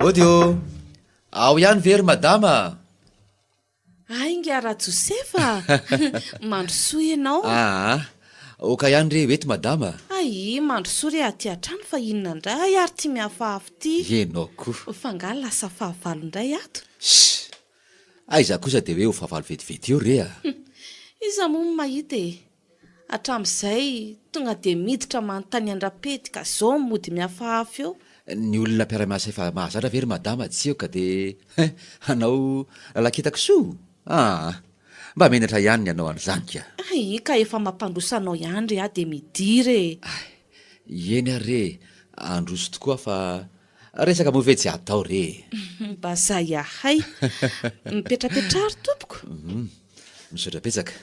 Odio, ao ihany very madama.
Ay, Ngara Josefa, mandrosoa ianao.
Oka ihany re oety madama.
Ay, mandrosoa re aty an-trano fa inona indray ary ty miafahafy ty.
Ianao koa.
Fa nga lasa fahavalo indray ato.
Aiza kosa dia hoe ho fahavalo vetivety eo re
Iza moa no mahita hatramin'izay tonga dia miditra manontany Andrapety ka zao mody miafahafy eo.
Ny olona mpiara-miasa efa mahazatra very madama tsy eo ka dia hanao lakitako soa. Mba menatra ihany ny anao an'izany ka.
Ay, ka efa mampandrosanao ihany re dia midire.
Eny ary re, androso tokoa fa resaka moa ve tsy atao re.
Mba zay ahay. Mipetrapetrary tompoko.
Misaotra-petsaka.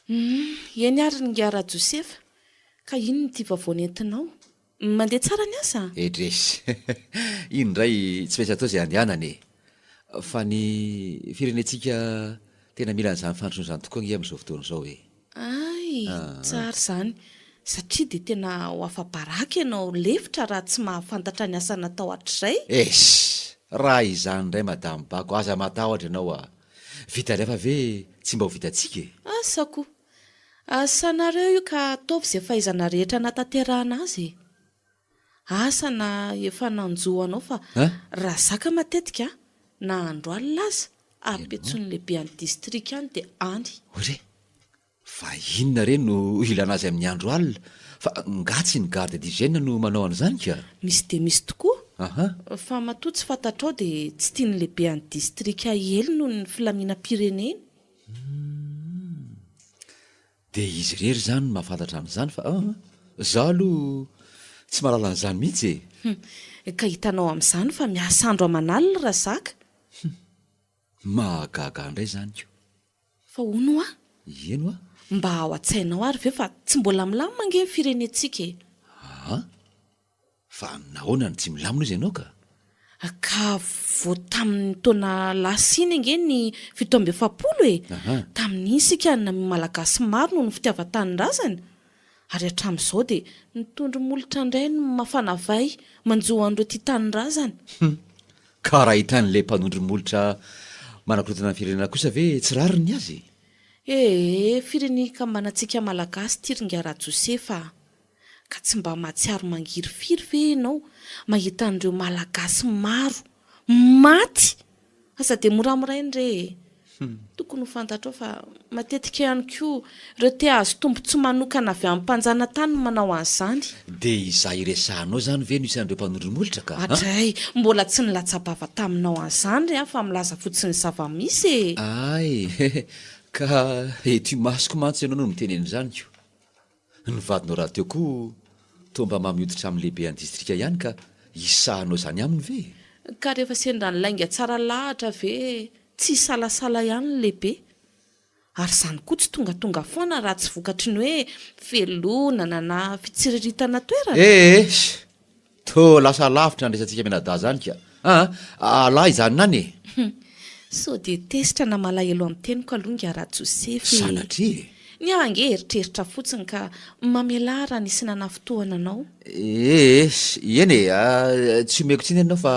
Eny ary ny Ngara Josefa, ka ino ny ty vaovao nentinao? Mandeha tsara ny asa?
Edresy. Ino indray tsy maintsy atao izay andehanany. Fa ny firenetsika tena mila an'izany fandrosoan'izany tokoa nge amin'izao fotoana izao
Ay, tsara izany. Satria dia tena ho afa-baraka ianao lefitra raha tsy mahafantatra ny asa natao hatr'izay.
Raha izany indray madama bako, aza matahotra ianao Vita rehefa ve tsy mba ho vitantsika
Asako. Asanareo io ka ataovy izay fahaizana rehetra natanterahana azy. Asa na efa nanjoanao fa raha zaka matetika na andro alina aza apetson'ny lehibe any district any dia any.
Ore, fa inona re no ilana azy amin'ny andro alina fa ngatsy ny garde d'hygiène no manao an'izany ka.
Misy dia misy tokoa.
aha
fa matoa tsy fantatrao dia tsy tia ny lehibe any distrika ely noho ny filaminam-pireneny.
dia izy rery zany mahafantatra an'izany fa zaho aloha tsy mahalala an'izany mihitsy
Ka hitanao amin'izany fa miasa andro aman'alina raha zaka.
mahagaga indray zany ko
Fa hono a
eno a
mba ao an-tsainao ary ve fa tsy mbola milamina ange ny firenentsika e.
fa nahoana ny tsy milamina izy ianao
Ka vo tamin'ny taona lasiny ange ny 1700 e. Tamin'iny sika na malagasy maro no ny fitiavan-tanin-drazana ary hatramin'izao dia nitondry molotra indray no mafana vay manjoa an'ireo tia tanin-drazana.
ka raha hitan'ilay mpanondry molotra manakorotana ny firenena kosa ve tsy rariny azy
Firenika manantsika malagasy Tiringara Josefa ka tsy mba mahatsiaro mangiry-firy ve ianao mahita an'ireo malagasy maro maty asa dia moramoray indre tokony ho fantatrao fa matetika ihany koa ireo te azo tombontsoa manokana avy amin'ny mpanjana tany no manao an'izany.
dia izaho iresahanao zany ve no isan'ireo mpanondry molotra ka
Atray mbola tsy nilatsa-bava taminao an'izany re fa milaza fotsiny zava-misy e.
ay ka ety masoko mantsy ianao no mitenen'izany ko ny vadinao raha teo koa tomba mamioditra amin'ny lehibe any distrika ihany ka isahanao zany aminy ve
Ka rehefa sendra ny lainga tsara lahatra ve tsy salasala ihany ny lehibe ary izany koa tsy tongatonga foana raha tsy vokatry ny hoe felonana na fitsiriritana toerana.
to lasa lavitra nresantsika menada zany ka alahy izany nany
So dia tesitra na malahelo amin'ny teniko aloha raha Josefy.
sanatria
Ny ange eritreritra fotsiny ka mamelara ny sinana fotoana anao.
eny tsy omeko tsiny ianao fa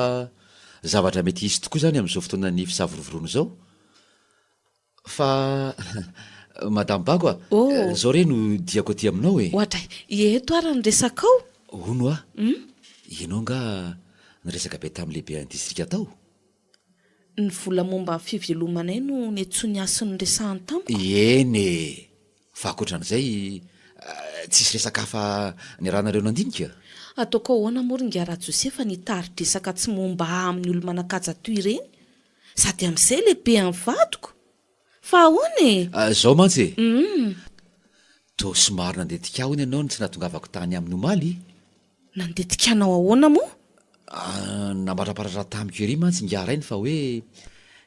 zavatra mety hisy tokoa zany amin'izao fotoana ny fisavorovorono zao fa madame Bako zao re no diako aty aminao
Ohatra eto ara ny resakao.
hono ianao nga nyresaka be tamin'ny lehibe any distrika tao
Ny vola momba ny fivelomanay no netsony asiny resahany tamiko.
eny fa akoatran'izay tsisy resaka hafa ny rahanareo nandinika
Ataoko ahoana moringa raha Josefa nitaridresaka tsy momba amin'ny olo manakaja toy ireny sady amin'izay lehibe amin'ny vadiko fa ahoana
zao mantsy to somary nandetika hony ianao ny tsy nahatongavako tany amin'ny omaly
nandetikanao ahoana moa.
Namaraparatra tamiko ery mantsy ngarainy fa hoe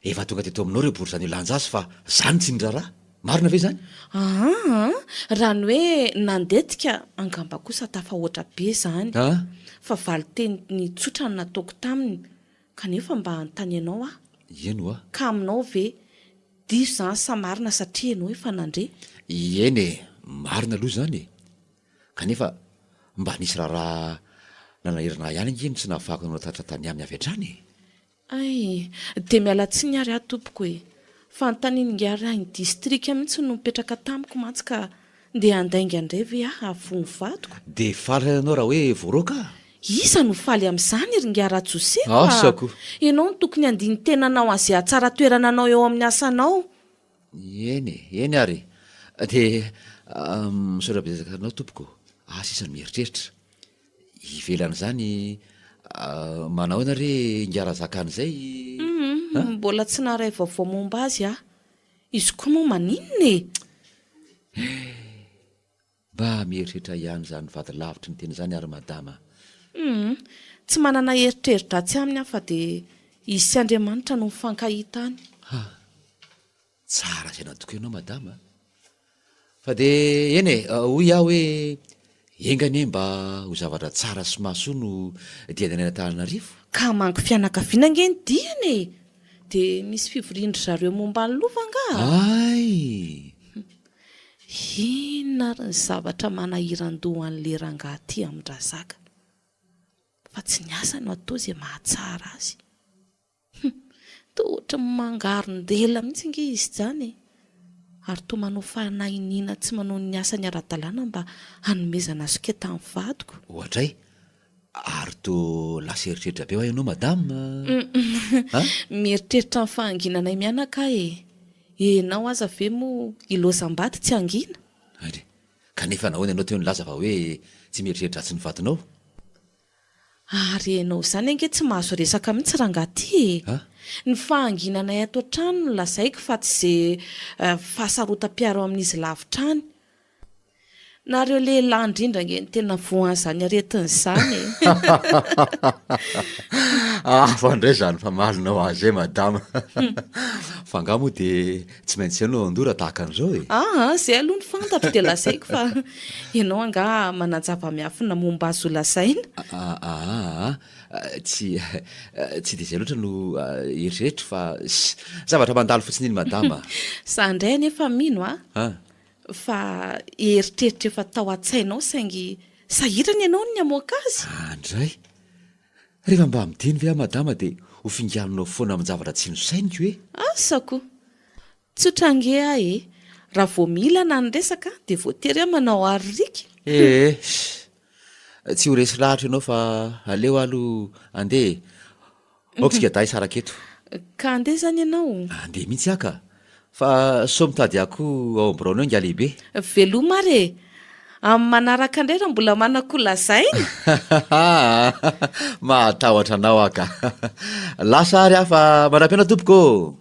efa tonga teto aminao reo bory zany lanjazy fa zany tsy niraharaha marina ve zany
Raha ny hoe nandetika angamba kosa tafahoatra be zany fa valy teny ny tsotra ny nataoko taminy kanefa mba hanontany ianao
eno
ka aminao ve diso zany sa marina satria ianao efa nandre.
eny marina aloha zany kanefa mba nisy raharaha nanahirana ihany angeny tsy nahafahako anao natatra tany amin'ny avy hatrany
dia miala tsy ny ary ahy tompoko fa nytaniningyary any distrika mihitsy no mipetraka tamiko mantsy ka dia andainga indray ve ahavono vadiko.
dia faly ianao raha hoe voaroaka
Isa no faly amin'izany ringara Josefa
asako
ianao no tokony andiny tenanao an'izay atsara toerana anao eo amin'ny asanao.
eny ary dia misaorabezaka anao tompoko asa isany mieritreritra ivelan'izany manao ana re ngara zakan'izay
Mbola tsy naray vaovao momba azy izy koa moa maninona
mba mieritreritra ihany zany vady lavitra ny teny zany ary madama
tsy manana eritreritra tsy aminy aho fa dia izy sy Andriamanitra no mifankahitany.
tsara zay natoko ianao madama fa dia eny hoy aho hoe engane mba ho zavatra tsara sy mahasoa no dianany Antananarivo
Ka manko fianakaviana ange ny diany dia misy fivorindry zareo momba ny lovanga
ay
inona ary ny zavatra manahiran-doha an'le rangahy ty amin-drazaka fa tsy ny asa no atao izay mahatsara azy toa ohatra mangaron-dela mihitsy nge izy zany ary toa manao fanahiniana tsy manao ny asa ny ara-dalàna mba hanomezana azo kety amin'ny vadiko.
ohatray ary to lasa eritreritra be ho ianao madama
mieritreritra ny fahanginanay mianaka enao aza ve moa ilozam-bady tsy angina
kanefa nahoana ianao teo ny laza fa hoe tsy mieritreritra tsy ny vadinao
Ary ianao izany ange tsy mahazo resaka mihitsy rangaty e. Ny fahanginanay ato an-trano no lazaiko fa tsy izay fahasarotam-piaro amin'izy lavitrany. Nareo lehilahy indrindra nge ny tena voan'izany aretin'izany e.
Fa ndray zany fa malinao azy e madama. Fa nga moa dia tsy maintsy ianao andora tahaka an'izao e.
Izay aloha ny fantatro dia lazaiko fa ianao anga manajava miafina momba azy ho lazaina.
Tsy dia izay loatra no eritreretro fa zavatra mandalo fotsiny iny madama.
Za indray anefa mino fa eritreritra efa tao an-tsainao saingy sahirana ianao ny hamoaka azy.
Andray rehefa mba midiny ve madama dia ho finganonao foana amin'ny zavatra tsy nosainiko hoe.
Asako tsotra ange e. Raha vao mila na ny resaka dia voatery manao arika.
Tsy ho resy lahatra ianao fa aleo alo andeha aoksika day sara keto.
Ka andeha zany ianao?
Andeha mihitsy aka fa so mitady ako ao amborano eo nga lehibe.
Veloma re amin'ny manaraka indray raha mbola manako lazaina.
Mahatahotra anao aka. Lasa ary afa manam-piana tompoko.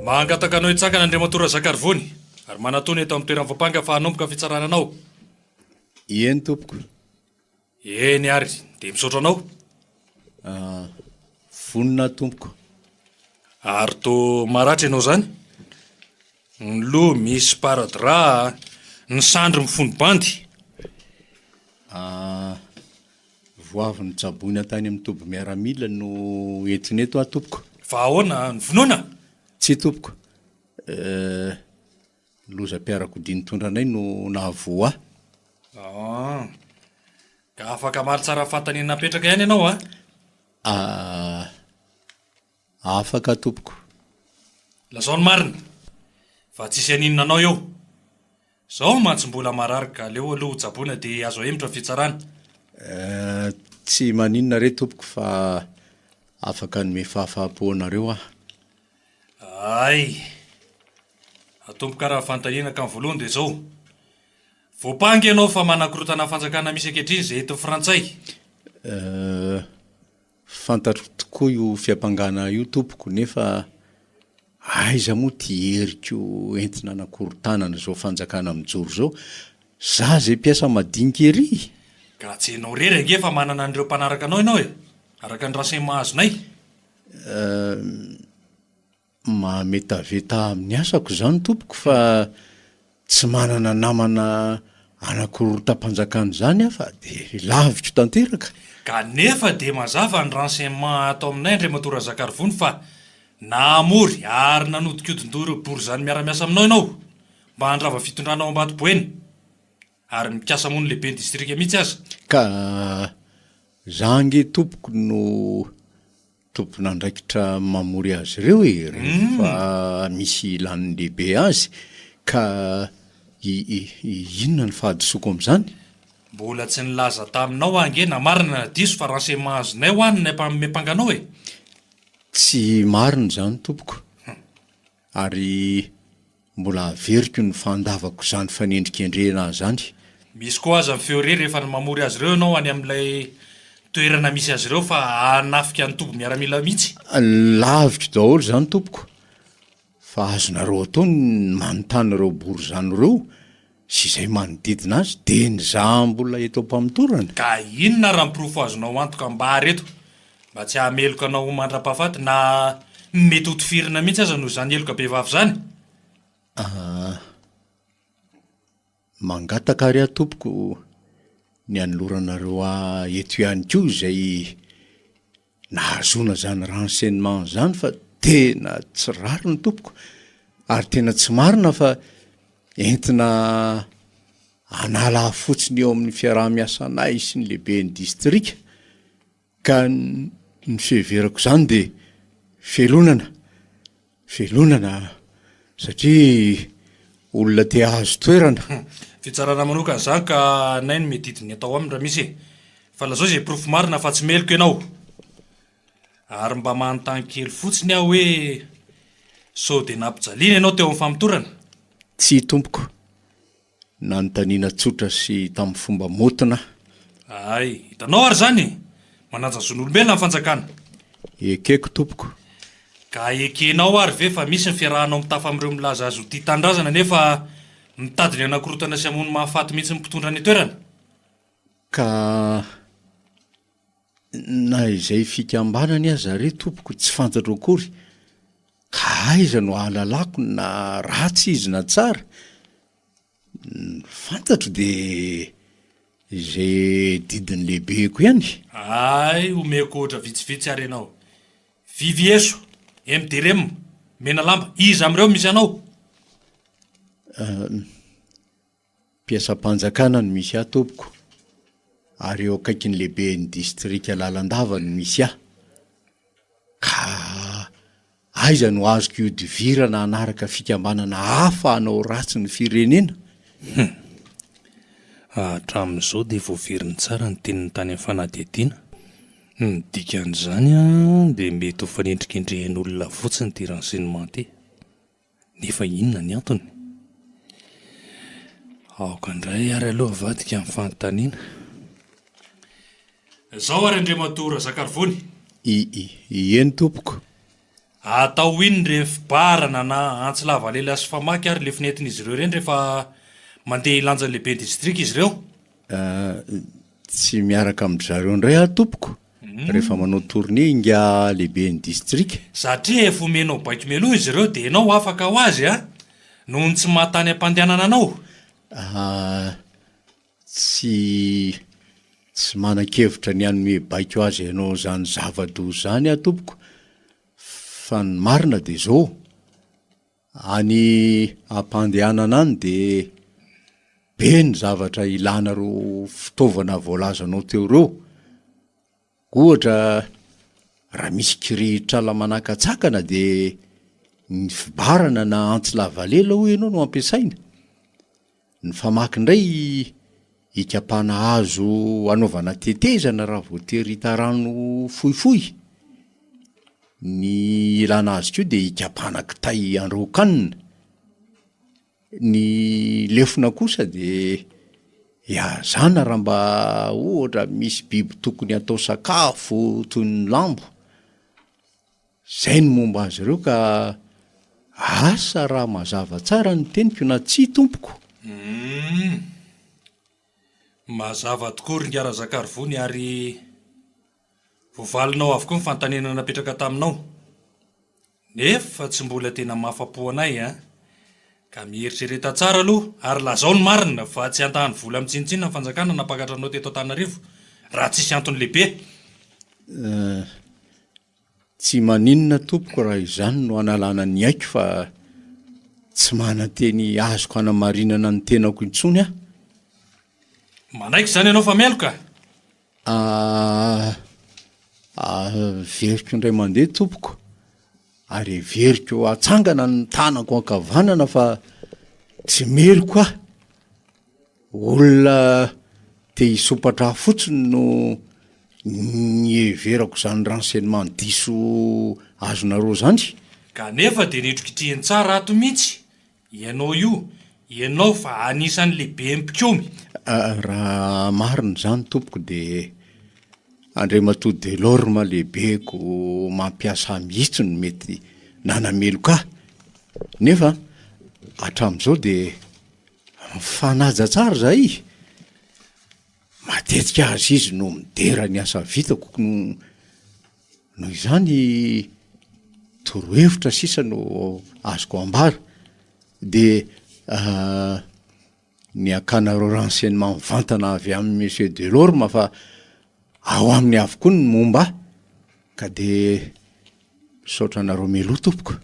Mangataka anao hitsakana Andriamatora Zakarivony ary manatony eto amin'ny toeran'ny voapanga fa hanomboka fitsarana anao.
Eny tompoko.
Eny ary dia misaotra anao.
Vonina tompoko.
Ary to maratra ianao zany. Ny loha misy paradra, ny sandry mifono bandy.
Voavy ny jabony tany amin'ny toby miaramila no entineto tompoko.
Fa ahoana ny vonoana?
Tsy tompoko. Lozam-piarakodia nitondra anay no nahavoa.
Ka afaka mali tsara fantany napetraka ihany ianao
afaka tompoko.
Lazao ny marina fa tsisy aninona anao eo. Zao mantsy mbola mararika leo aloha jabona dia azo emitra fitsarana.
Tsy maninona re tompoko fa afaka nome fahafahapoanareo
Ay, atomboka raha fantaniana ka voalohany dia zao. Voapangy ianao fa manakorotana fanjakana misy ankehitriny izay eto frantsay.
Fantatro tokoa io fiampangana io tompoko nefa aiza moa ty heriko entina anakorotanana zao fanjakana mijoro zao. Za zay piasa madinika ery.
Ka tsy hainao rery ange fa manana an'ireo mpanaraka anao ianao araka ny rahasen mahazonay.
Mametaveta amin'ny asako zany tompoko fa tsy manana namana anakorotam-panjakana zany fa dia lavitro tanteraka.
Kanefa dia mazava ny renseignement atao aminay Andriamatora Zakarivony fa namory ary nanodikodindoro bory zany miara-miasa aminao ianao mba handrava fitondranao Ambatoboeny ary mikasa moa ny lehibe ny distrika mihitsy aza.
Ka zange tompoko no tompona andraikitra mamory azy ireo rehefa misy ilan'ny lehibe azy ka inona ny fahadisoko amin'izany?
Mbola tsy nilaza taminao ange na marina na diso fa renseignement azonay ho any mempanganao
Tsy marina zany tompoko. Ary mbola averiko ny fandavako zany fanendrikendrena zany.
Misy koa aza amin'ny feore rehefa ny mamory azy ireo ianao any amin'ilay toerana misy azy ireo fa hanafika ny tobo miaramila mihitsy.
Lavitro daholo zany tompoko. Fa azonareo atao ny manontany ireo bory zany ireo sy izay manodidina azy dia nizaha mbola eto ampamitorana.
Ka inona raha mipirofo azonao antoka mba reto mba tsy hameloka anao mandra-pahafaty na mety ho tifirina mihitsy aza no zany eloka behivavy zany.
Mangataka ary tompoko ny anoloranareo eto ihany koa izay nahazona zany renseignement zany fa tena tsy rary ny tompoko ary tena tsy marina fa entina anala fotsiny eo amin'ny fiaraha-miasanay sy ny lehibe ny distrika ka ny fiheverako zany dia felonana satria olona te azo toerana.
Fitsarana manokana zany ka nay no medidiny atao aminy raha misy fa lazao izay profo marina fa tsy meloko ianao ary mba manontany kely fotsiny aho hoe sao dia nampijaliana ianao teo amin'ny famitorana.
Tsy tompoko, nanontaniana tsotra sy tamin'ny fomba motina.
Ay, hitanao ary zany mananja zon'olombelona ny fanjakana.
Ekeko tompoko.
Ka ekenao ary ve fa misy ny fiarahanao mitafa amin'ireo milaza azy ho tia tandrazana nefa mitady ny anakorotana sy hamono mahafaty mihitsy mpitondra ny toerana.
Ka na izay fikambanany azy zareo tompoko tsy fantatro akory, ka aiza no ahalalako na ratsy izy na tsara. Fantatro dia izay didiny lehibeko ihany.
Ay, omeko ohatra vitsivitsy ary ianao. Vivieso, MDRM, mena lamba, iza amin'ireo misy anao?
Mpiasam-panjakana no misy ahy tompoko, ary eo akaikin'ny lehibe ny distrika Lalandava no misy ahy. Ka aiza no azoko iodivirana anaraka fikambanana hafa hanao ratsy ny firenena?
Hatramin'izao dia voaveriny tsara ny tenin'ny tany amin'ny fanadihadiana. Ny dikan'izany dia mety ho fanendrikendrehan'olona fotsiny ty renseignement ty. Nefa inona ny antony? Aoka indray ary aloha vadika amin'ny fanontaniana. Izao ary Andriamatora Zakarivony.
Eny tompoko.
Atao iny rehefa barana na antsy lava lela sy famaky ary le finetin'izy ireo reny rehefa mandeha ilanja lehibe distrika izy ireo?
Tsy miaraka amin'ny zareo indray aho tompoko. Rehefa manao tournée inga lehibe ny distrika.
Satria efa omenao baiko meloa izy ireo dia ianao afaka ho azy noho ny tsy mahatany am-pandehanana anao.
Tsy manan-kevitra ny anome baiko azy ianao zany zava-doza zany aho tompoko. Fa ny marina dia zao, any am-pandehanana any dia be ny zavatra ilana ro fitaovana voalazanao teo reo. Ohatra raha misy kirihitrala manakatsakana dia ny fibarana na antsy lavalela ho ianao no ampiasaina. Ny famaky indray ikapana hazo anaovana tetezana raha voatery hita rano fohifohy. Ny ilana azy koa dia ikapana kitay androkanina. Ny lefona kosa dia iazana raha mba ohatra misy biby tokony atao sakafo toy ny lambo. Zay ny momba azy ireo ka asa raha mazava tsara ny teniko na tsy tompoko.
Mazava tokoa ry ngara Zakarivony ary voavalinao avokoa ny fanontaniana napetraka taminao. Nefa tsy mbola tena mahafapo anay ka mieritrereta tsara aloha ary lazao ny marina fa tsy antahany vola mitsinitsinina ny fanjakana napakatranao teto Antananarivo raha tsisy antony lehibe.
Tsy maninona tompoko raha izany no analana ny aiko fa tsy manan-teny azoko hanamarinana ny tenako intsony aho.
Manaiky zany ianao fa meloka?
Veriko indray mandeha tompoko, ary veriko atsangana ny tanako ankavanana fa tsy meliko aho. Olona te hisopatra fotsiny no ny everako zany renseignement diso azonareo zany.
Kanefa dia nitrokitrihany tsara ato mihitsy. Ianao io, ianao fa anisan'ny lehibe mpikomy.
Raha marina zany tompoko dia Andriamatoa Delorme lehibeko mampiasa mihitsy no mety nanameloka ahy. Nefa hatramin'izao dia mifanaja tsara zahay. Matetika azy izy no midera ny asa vitako no izany torohevitra sisa no azoko ambara. Dia ny akanareo renseignement mivantana avy amin'ny Monsieur Delorme fa ao amin'ny avokoa ny momba ka dia misaotra anareo meloa tompoko.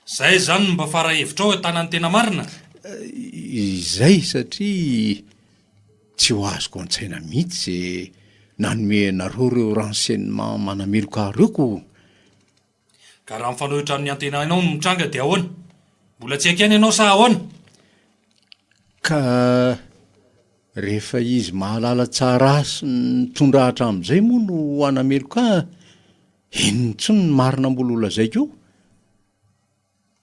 Zay zany mba fara hevitra ao tanany tena marina.
Izay satria tsy ho azoko an-tsaina mihitsy izay nanome anareo reo renseignement manameloka reoko.
Ka raha mifanohitra amin'ny antenanao no mitranga dia ahoana? Mbola tsy haikany ianao sa ahoana?
Ka rehefa izy mahalala tsara sy nytondrahatra amin'izay moa no anamelo ka inontsony ny marina mbola olazaiko io?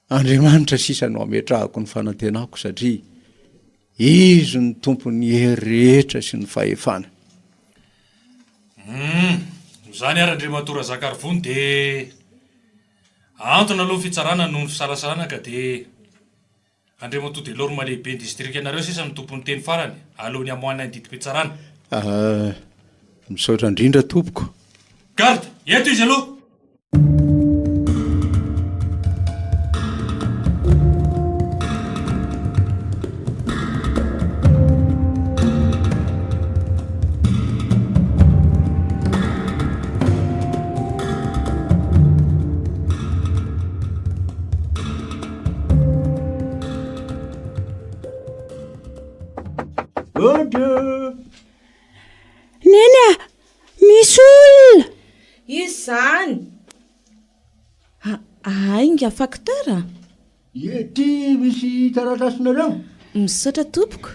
Andriamanitra sisa no ametrahako ny fanantenako satria izy ny tompony hery rehetra sy ny fahefana.
Zany ary Andriamatora Zakarivony dia antony aloha fitsarana noho ny fisalasana ka dia Andriamato de Lorma lehibe distrika anareo sisa ny tompony teny farany alohan'ny amoahana ny didim-pitsarana.
Misaotra indrindra tompoko.
Garde, eto izy aloha.
Neny a, misy olona.
Izy zany. Ainga faktera?
Ety misy taratasinareo?
Misaotra tompoko.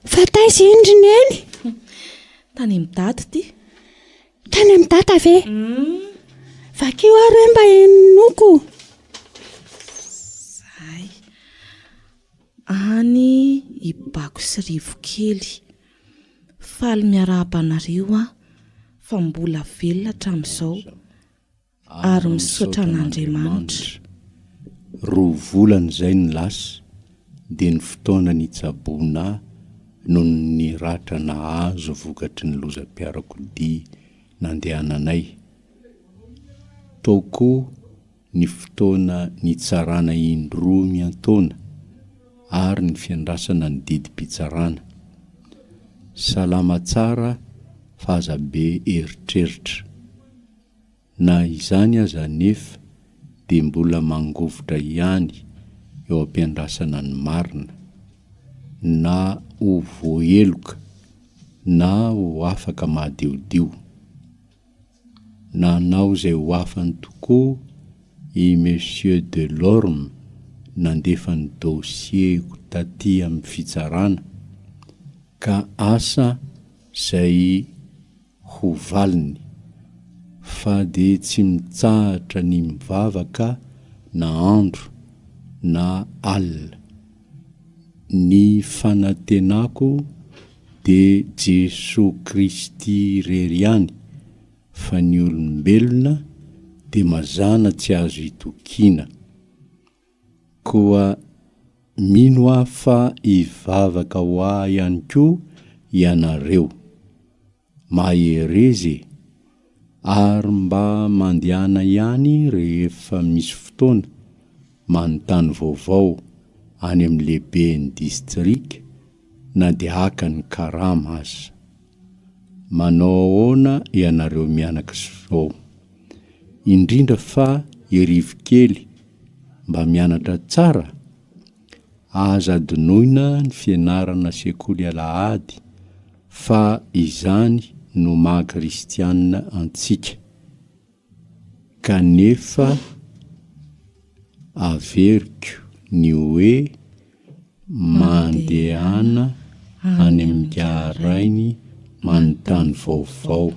Fataizy indry neny.
Tany amin'ny daty ty.
Tany amin'ny data ve? Vakio ary hoe mba enoko.
Zay. Any ibako sy rivokely. Faly miarabanareo fa mbola velona hatramin'izao ary misaotra an'Andriamanitra.
Roa volana izay ny lasa dia ny fotoana nitsaboana noho ny ratra nahazo vokatry ny lozam-piarakodia nandehananay. Tao koa ny fotoana nitsarana indroa miantaona ary ny fiandrasana ny didim-pitsarana. Salama tsara fahazabe eritreritra. Na izany aza nefa dia mbola mangovotra ihany eo am-piandrasana ny marina, na ho voaheloka na ho afaka mahadiodio. Nanao izay ho afany tokoa i Monsieur de Lorme nandefa ny dossier-ko taty amin'ny fitsarana, ka asa izay ho valiny fa dia tsy mitsahatra ny mivavaka na andro na alina. Ny fanantenako dia Jesosy Kristy irery ihany, fa ny olombelona dia mazana tsy azo itokiana. Koa mino aho fa hivavaka ho ahy ihany koa ianareo. Maherezy ary mba mandehana ihany rehefa misy fotoana manontany vaovao any amin'ny lehiben'ny distrika na dia haka ny karama aza. Manao ahoana ianareo mianaka izao? Indrindra fa irivokely mba mianatra tsara, aza adinoina ny fianarana sekoly Alahady, fa izany no maha-kristianina antsika. Kanefa averiko ny hoe mandehana any amin'ny kaharainy manontany vaovao.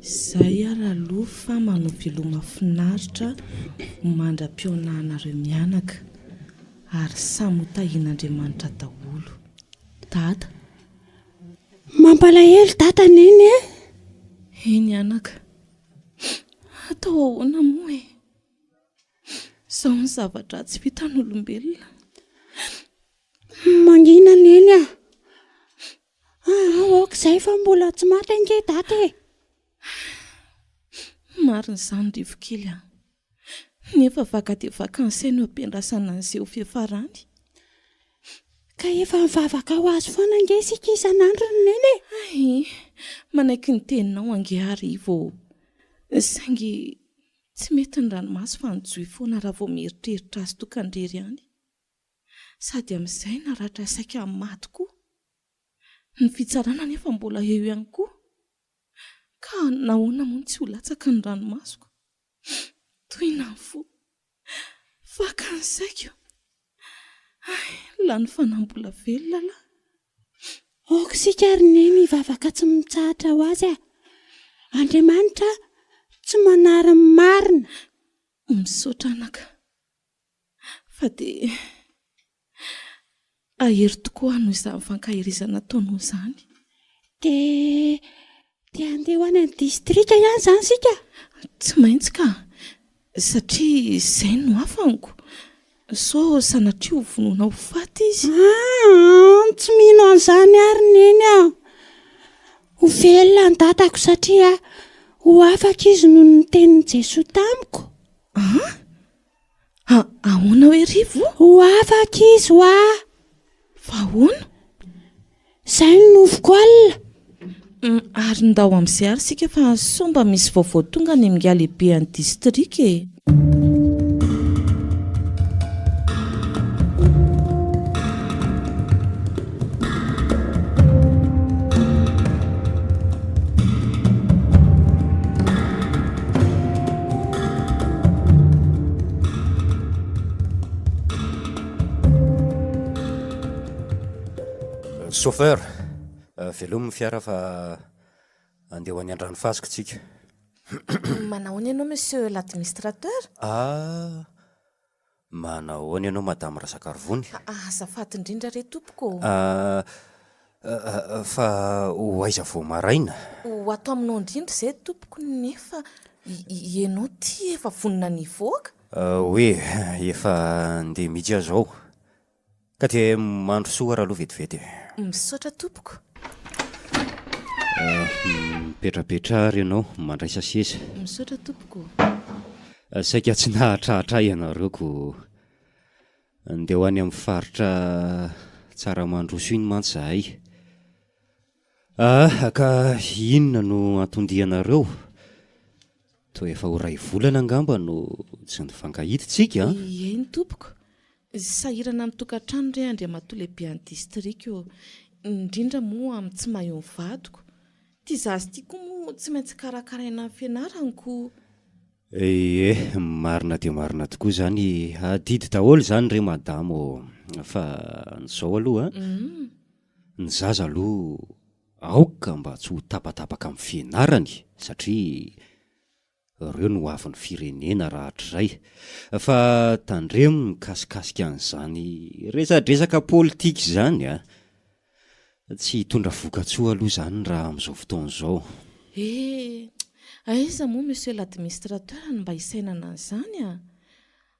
Izay ary aloha fa manao veloma finaritra mandram-pionanareo mianaka ary samy hotahian'Andriamanitra daholo. Dada.
Mampalahelo data neny e.
Eny anaka. Atao ahoana moa e? Izao ny zavatra tsy vitan'olombelona.
Mangina neny a. Okizay fa mbola tsy maty ange data e.
Marina izany rivokely a. Nefa vaka dia vaka ny saina eo am-piandrasana an'izay ho fiafarany.
Ka efa mivavaka ho azy foana ange isika isan'andro neny e.
Ay, manaiky ny teninao ange arivo. Saingy tsy mety ny ranomasy fa nijohy foana raha vao mieritreritra azy tokandrery ihany. Sady amin'izay naratra saika amin'ny maty koa. Ny fitsarana nefa mbola eo ihany koa. Ka nahoana moa tsy ho latsaka ny ranomasoko? Toy na ny fo. Vaka ny saiko. lany fanambola velona la
oko sika ary ne mivavaka tsy mitsahatra ho azy a Andriamanitra tsy manara marina
misaotra anaka fa dia ahery tokoa noho izany fankahirizana taonao izany
dia andeha ho any amin'ny distrika ihany izany sika
tsy maintsy ka satria izay no afaniko so sanatria ho vonoina ho faty izy
tsy mino an'izany ary neny aho ho velona ny datako satria ho afaka izy noho ny tenin'i Jesoa tamiko
ahoana hoe rivo
ho afaka izy ho
fa ahoana
izay no novoko alina
ary ndao amin'izay ary sika fa somba misy vaovao tonga ny minga lehibe any distrika e
chauffeur velomy fiara fa andeha ho any an-dranomasika tsika
manahoana ianao monsieur l'administrateur
manahoana ianao madame Razakarovony
azafady indrindra re tompoko
fa ho aiza vao maraina
ho ato aminao indrindra izay tompoko nefa ianao ty efa vonona nivoaka
hoe efa andeha mihitsy azo ao ka dia mandro soa raha aloha vetivety
misaotra tompoko
mipetrapetra ary ianao mandraisa seza
misaotra tompoko
saika tsy nahatrahatra ianareo ko andeha ho any amin'ny faritra Tsaramandroso iny mantsy zahay ka inona no antondianareo toa efa ho ray volana angamba no tsy nifankahititsika
eny tompoko sahirana amin'ny tokantrano re Andriamatoa lehibe any distrika io indrindra moa amin'ny tsy mahay vadiko tia zazy tia koa moa tsy maintsy karakaraina amin'ny fianarako
marina dia marina tokoa zany adidy daholo zany re madamo fa nizao aloha ny zaza aloha aoka mba tsy ho tapatapaka amin'ny fianarany satria ireo no avin'ny firenena raha hatrizay fa tandremo mikasikasika an'izany resadresaka politika izany tsy hitondra vokatsoa aloha zany raha amin'izao fotoana izao
aiza moa monsieur l'administrateur ny mba hisainana an'izany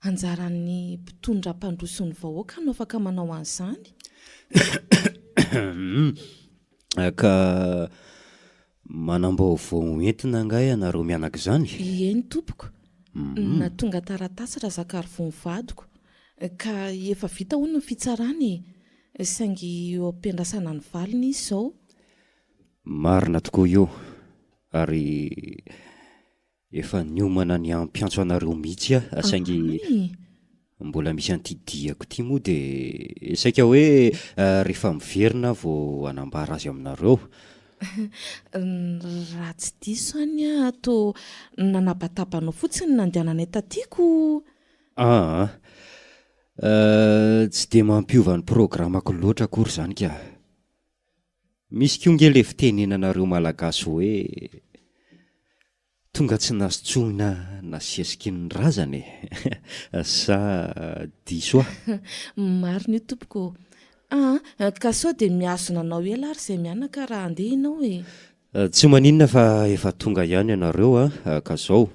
anjaran'ny mpitondra mpandroson'ny vahoaka no afaka manao an'izany
ka manam-baovao entina angay anareo mianaka izany
eny tompoko na tonga taratasy Razakarovony vadiko ka efa vita hono ny fitsarany saingy eo ampiandrasana ny valiny izy izao
marina tokoa io ary efa niomana ny ampiantso anareo mihitsy saingy mbola misy antidiako ty moa dia saika hoe rehefa miverina vao anambara azy aminareo
raha tsy diso any atao nanapatapanao fotsiny nandehananay tatyko
tsy dia mampiova ny programako loatra akory zany ka misy kiongele fitenenanareo malagasy hoe tonga tsy nasotsoina nasesiky ny razany sa diso
marina io tompoko ka sao dia miazona anao ela ary izay mianaka raha andeha ianao
tsy maninona fa efa tonga ihany ianareo ka zao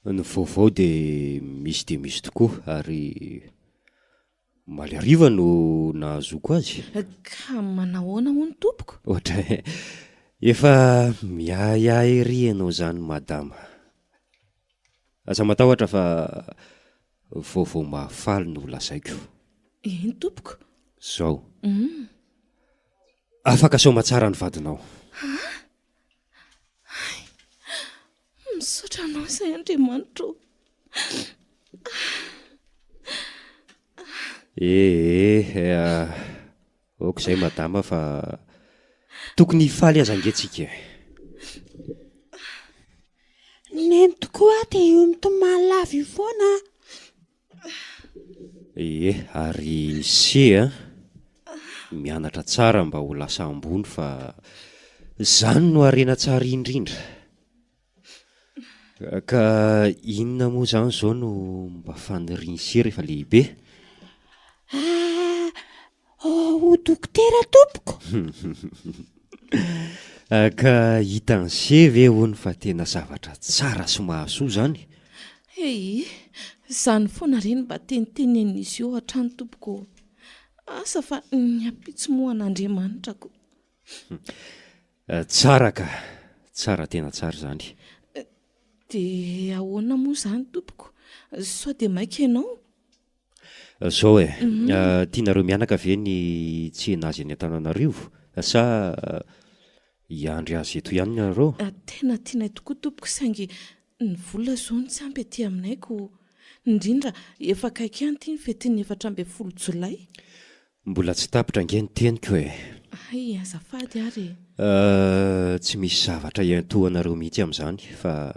ny vaovao dia misy tokoa ary maly ariva no nahazoko azy
ka manahoana ho ny tompoko
ohatra efa miahiahy ery ianao zany madama aza matahotra fa vaovao mahafaly no lazaiko
eny tompoko
zao afaka sao matsara ny vadinao
misaotra anao izay Andriamanitra
oko izay madama fa tokony hifaly aza angentsika
neny tokoa dia io mitomany lavy io foana
Ary se mianatra tsara mba ho lasa ambony fa zany no arena tsara indrindra. Ka inona moa zany zao no mba faniriany se rehefa lehibe?
Ho dokotera tompoko.
Ka hitan'ny se ve hono fa tena zavatra tsara sy mahasoa zany?
Zany foana reny mba tenitenen'izy eo hatrany tompoko. Asa fa niapitsomoan'Andriamanitra ko.
Tsara ka, tsara tena tsara zany.
Dia ahoana moa zany tompoko? Sao dia maika ianao?
Zao tianareo mianaka ve ny tsena azy any Antananarivo sa hiandry azy eto ihany nareo?
Tena tianay tokoa tompoko saingy ny vola zao ny tsy ampy aty aminay ko indrindra efa kaiky ihany ity ny fetin'ny 14 Jolay.
Mbola tsy tapitra ange ny teniko
Ay, azafady ary.
Tsy misy zavatra iantohanareo mihitsy amin'izany fa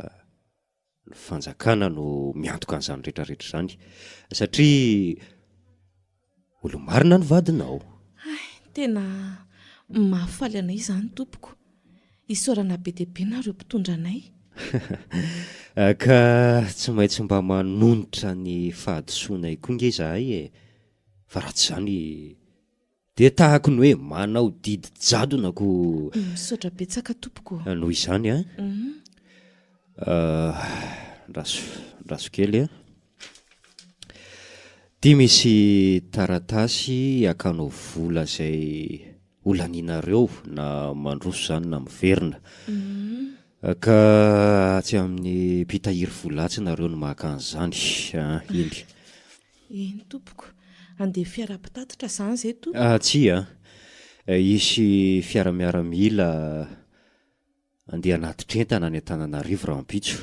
ny fanjakana no miantoka an'izany rehetrarehetra zany satria olo-marina ny vadinao.
Tena mahafaly anay izany tompoko. Isaorana be dia be nareo mpitondra anay.
Ka tsy maintsy mba manonitra ny fahadisoanay koa nge izahay fa raha tsy zany dia tahako ny hoe manao didy jadona ko
misaotra betsaka tompoko.
noho izany raso kely dia misy taratasy akanao vola izay olaninareo na mandroso zany na miverina ka tsy amin'ny mpitahiry volatsy nareo no maka an'izany iny.
Eny tompoko, andeha fiara-pitatitra zany zay to?
Tsia isy fiara-miaramila andeha anaty-trentana any Antananarivo raha ampitso.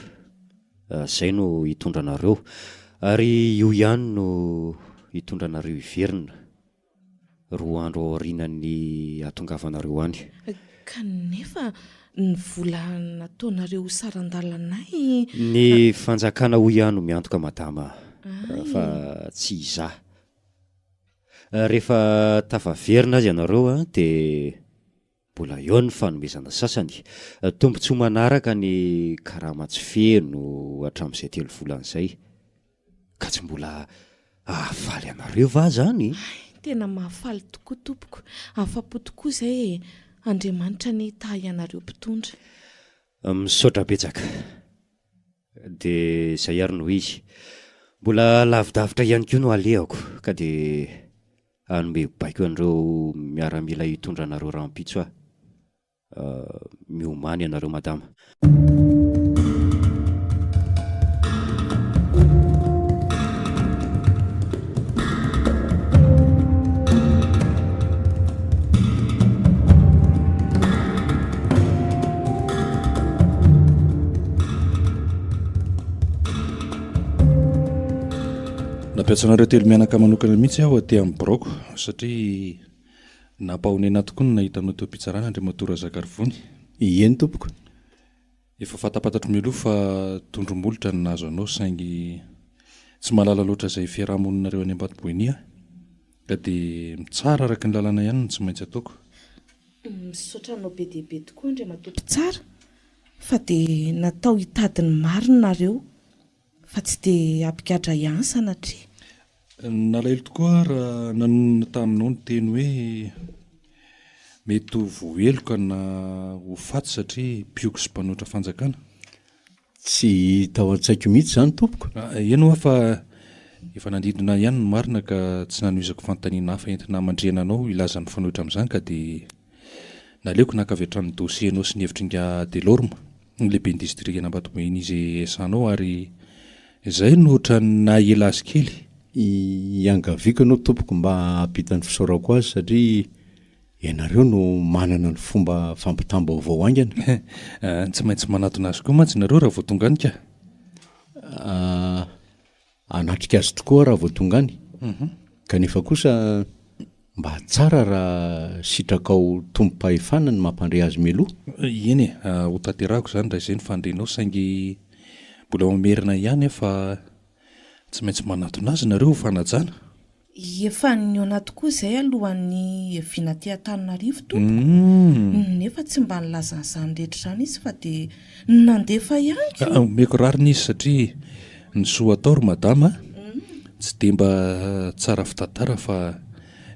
Zay no hitondra anareo ary io ihany no hitondra anareo hiverina 2 andro aorianan'ny atongavanareo any.
Kanefa ny vola nataonareo saran-dalanay.
Ny fanjakana ho ihany no miantoka madama fa tsy izaho. Rehefa tafaverina azy ianareo dia mbola eo ny fanomezana sasany. Tombontsoa manaraka ny karama tsy feno hatramin'izay 3 volan'izay. Ka tsy mbola ahafaly anareo va zany?
Tena mahafaly tokoa tompoko. Afa-po tokoa izay Andriamanitra ny tahay anareo mpitondra.
Misaotra betsaka. Dia izay ary no izy. Mbola lavidavitra ihany koa no alehako ka dia hanome baiko an'ireo miaramila hitondra anareo raha ampitso miomany anareo madama.
Nampiatsanareo telo mianaka manokana mihitsy aho aty amin'ny broko satria nampahonena tokoa no nahita anao teo am-pitsarana Andriamatora Zakarivony.
Eny tompoko.
Efa fatapatatro mialoha fa tondromolotra no nahazo anao saingy tsy mahalala loatra izay fiarahamoninareo any Ambatoboiny ka dia mitsara araka ny lalana ihany no tsy maintsy ataoko.
Misaotra anao be dia be tokoa Andriamatoa tsara fa dia natao hitady ny marina nareo fa tsy dia ampigadra ihany sanatria.
Nalailo tokoa raha nanonona taminao ny teny hoe mety ho voeloka na ho faty satria pioky sy mpanotra fanjakana.
Tsy tao an-tsaiko mihitsy zany tompoko.
Eno aho fa efa nandidina ihany ny marina ka tsy nanohizako fanontaniana hafa entina mandrena anao ilazan'ny fanotra amin'izany ka dia naleoko nakavetrany dossier anao sy ny hevitringa Delorme ny lehibe ny district Ambatoboiny izy esanao ary izay no ohatrany nahela azy kely.
Iangaviko anao tompoko mba hampitany fisaorako azy satria ianareo no manana ny fomba fampitambo avao aingana.
Tsy maintsy manatona azy koa mantsy nareo raha voatongany ka.
Anatrika azy tokoa raha voatongany. Kanefa kosa mba tsara raha sitrakao tombo-pahefana ny mampandre azy meloha.
Eny ho tanterahako zany raha izay ny fandrenao saingy mbola mamerina ihany fa tsy maintsy manatona azy nareo ho fanajana.
efa niona tokoa izay alohan'ny viana ty Antananarivo tompo. Nefa tsy mba nilazan'izany rehetra izany izy fa dia nandefa ihany.
Omeko rarina izy satria ny soa atao ry madama tsy dia mba tsara fitantara fa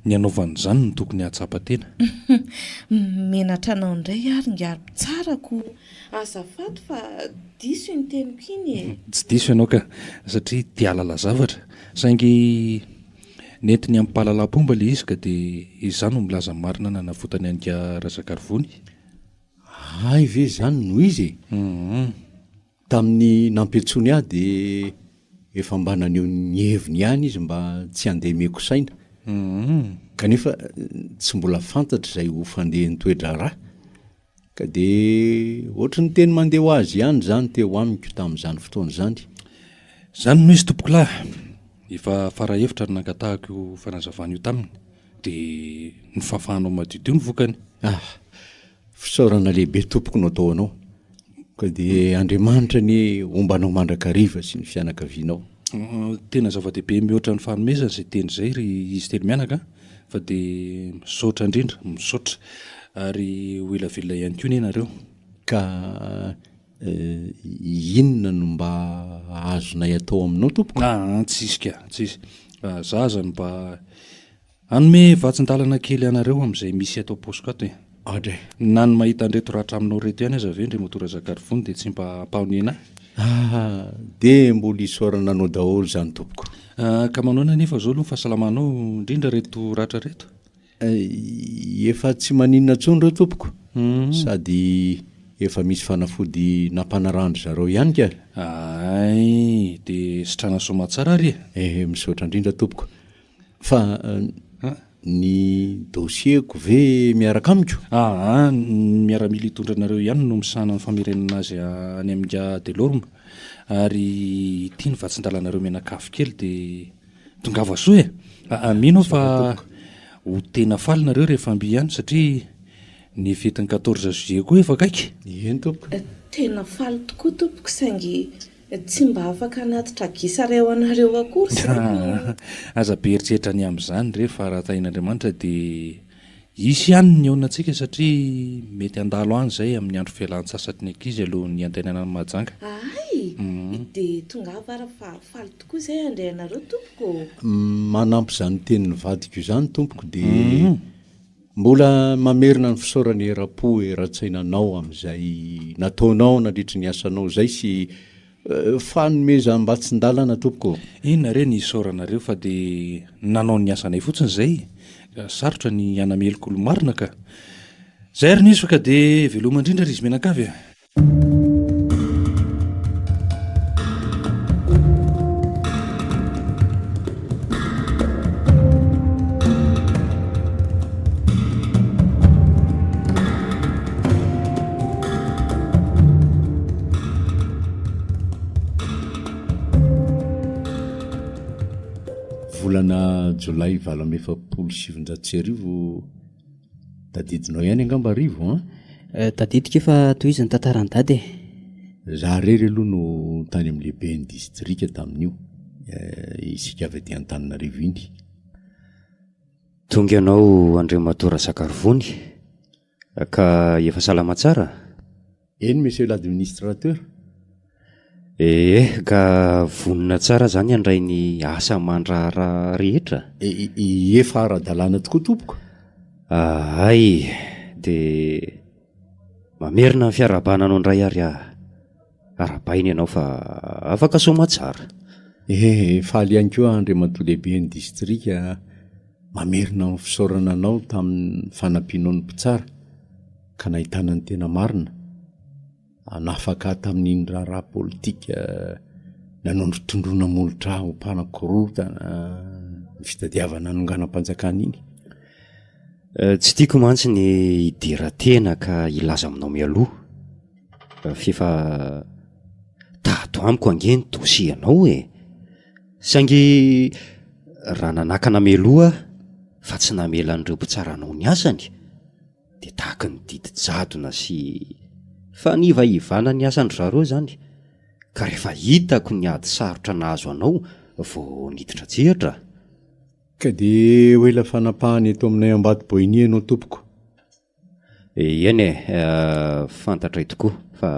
ny anaovan'izany no tokony hatsapa-tena.
Menatra anao indray ary ngary tsarako azafady fa diso ny teniko iny e.
Tsy diso ianao ka satria tia alala zavatra saingy nentiny amin'ny mpahalalam-pomba le izy ka dia izany no milaza marina nanafotany anka Razakarovony.
Ay ve zany no izy tamin'ny nampiantsony ahy dia efa mba naneho ny heviny ihany izy mba tsy handeha meko saina kanefa tsy mbola fantatra izay ho fandeha nytoedra raha ka dia ohatra ny teny mandeha ho azy ihany zany teo amiko tamin'izany fotoana izany.
Zany no izy tompokolahy efa farahevitra ary nankatahako fanazavana io taminy dia ny fahafahanao madiodio ny vokany.
Fisaorana lehibe tompoko no atao anao ka dia Andriamanitra ny ombanao mandrakariva sy ny fianakavianao.
Tena zava-dehibe mihoatra ny fanomezana izay teny izay ry izy telo mianaka fa dia misaotra indrindra misaotra ary ho ela velona ihany koa ny ianareo.
Ka inona no mba azonay atao aminao tompoko?
Tsisy ka tsisy zaza no mba anome vatsin-dalana kely ianareo amin'izay misy atao paosiko ato na ny mahita an'ireto ratra aminao reto ihany aza ve ndre motora Razakarovony dia tsy mba ampahonena
dia mbola isaorana anao daholo zany tompoko.
Ka manoana nefa zao aloha ny fahasalamanao indrindra reto ratra reto?
Efa tsy maninona intsony reo tompoko sady efa misy fanafody nampanarandro zareo ihany ka.
Ay dia sitrana soma tsara ary
misaotra indrindra tompoko fa ny dosieko ve miaraka amiko?
Miaramila hitondra anareo ihany no misahana ny famerenana azy any amin'nga Delorme ary ity ny vatsin-dalanareo menakafo kely dia tongava soa mino fa ho tena faly nareo rehefa amby ihany satria ny fetiny 14 juillet koa efa kaiky.
Eny tompoko.
Tena faly tokoa tompoko saingy tsy mba afaka anatitra gisareo anareo akory
aza be eritreritra ny amin'izany rehefa raha tahin'Andriamanitra dia isy ihany ny eonantsika satria mety andalo any izay amin'ny andro fialan-tsasatry ny ankizy alohan'ny antenana ny majanga.
dia tongava raha fa faly tokoa izay andrehanareo tompoko.
Manampy izany tenin'ny vadiko izany tompoko dia mbola mamerina ny fisaorany era-po era-tsainanao amin'izay nataonao nandritra ny asanao izay sy fanomeza mbatsin-dalana tompoko.
Inona re ny isaoranareo fa dia nanao ny asanay fotsiny izay sarotra ny anameloko olo-marina ka zay ary nisy fa ka dia veloma indrindra ry izy menakavy
volana Jolay 27 tadidinao ihany angamba arivo
tadidika efa toy izy ny tantarany dady
Zaho rery aloha no tany amin'ny lehibe ny distrika tamin'io isika avy aty Antananarivo iny.
Tonga ianao Andriamatora Razakarovony ka efa salama tsara?
Eny monsieur l'administrateur.
Ka vonina tsara zany andray ny asa mandrahara rehetra.
Efa ara-dalàna tokoa tompoko.
Ay, dia mamerina ny fiarabananao indray ary arabainy ianao fa afaka soma tsara.
Faly ihany koa Andriamato lehibe ny distrika mamerina ny fisaorana anao tamin'ny fanampianao ny mpitsara ka nahitana ny tena marina. Anafaka tamin'iny raharaha politika nanao ny fitondrona molotra ho mpanakorotana ny fitadiavana nonganam-panjakana iny.
Tsy tiako mantsy ny hidera tena ka ilaza aminao mialoha fefa tato amiko angeny dosianao saingy raha nanakana mialoha fa tsy namela an'ireo mpitsaranao ny asany dia tahaka ny didy jadona sy fa nivaivana ny asany zareo zany ka rehefa hitako ny ady sarotra nahazo anao vao niditra tsehatra
Ka dia hoela fanapahany eto aminay Ambatoboiny ianao tompoko.
Eny fantatra tokoa fa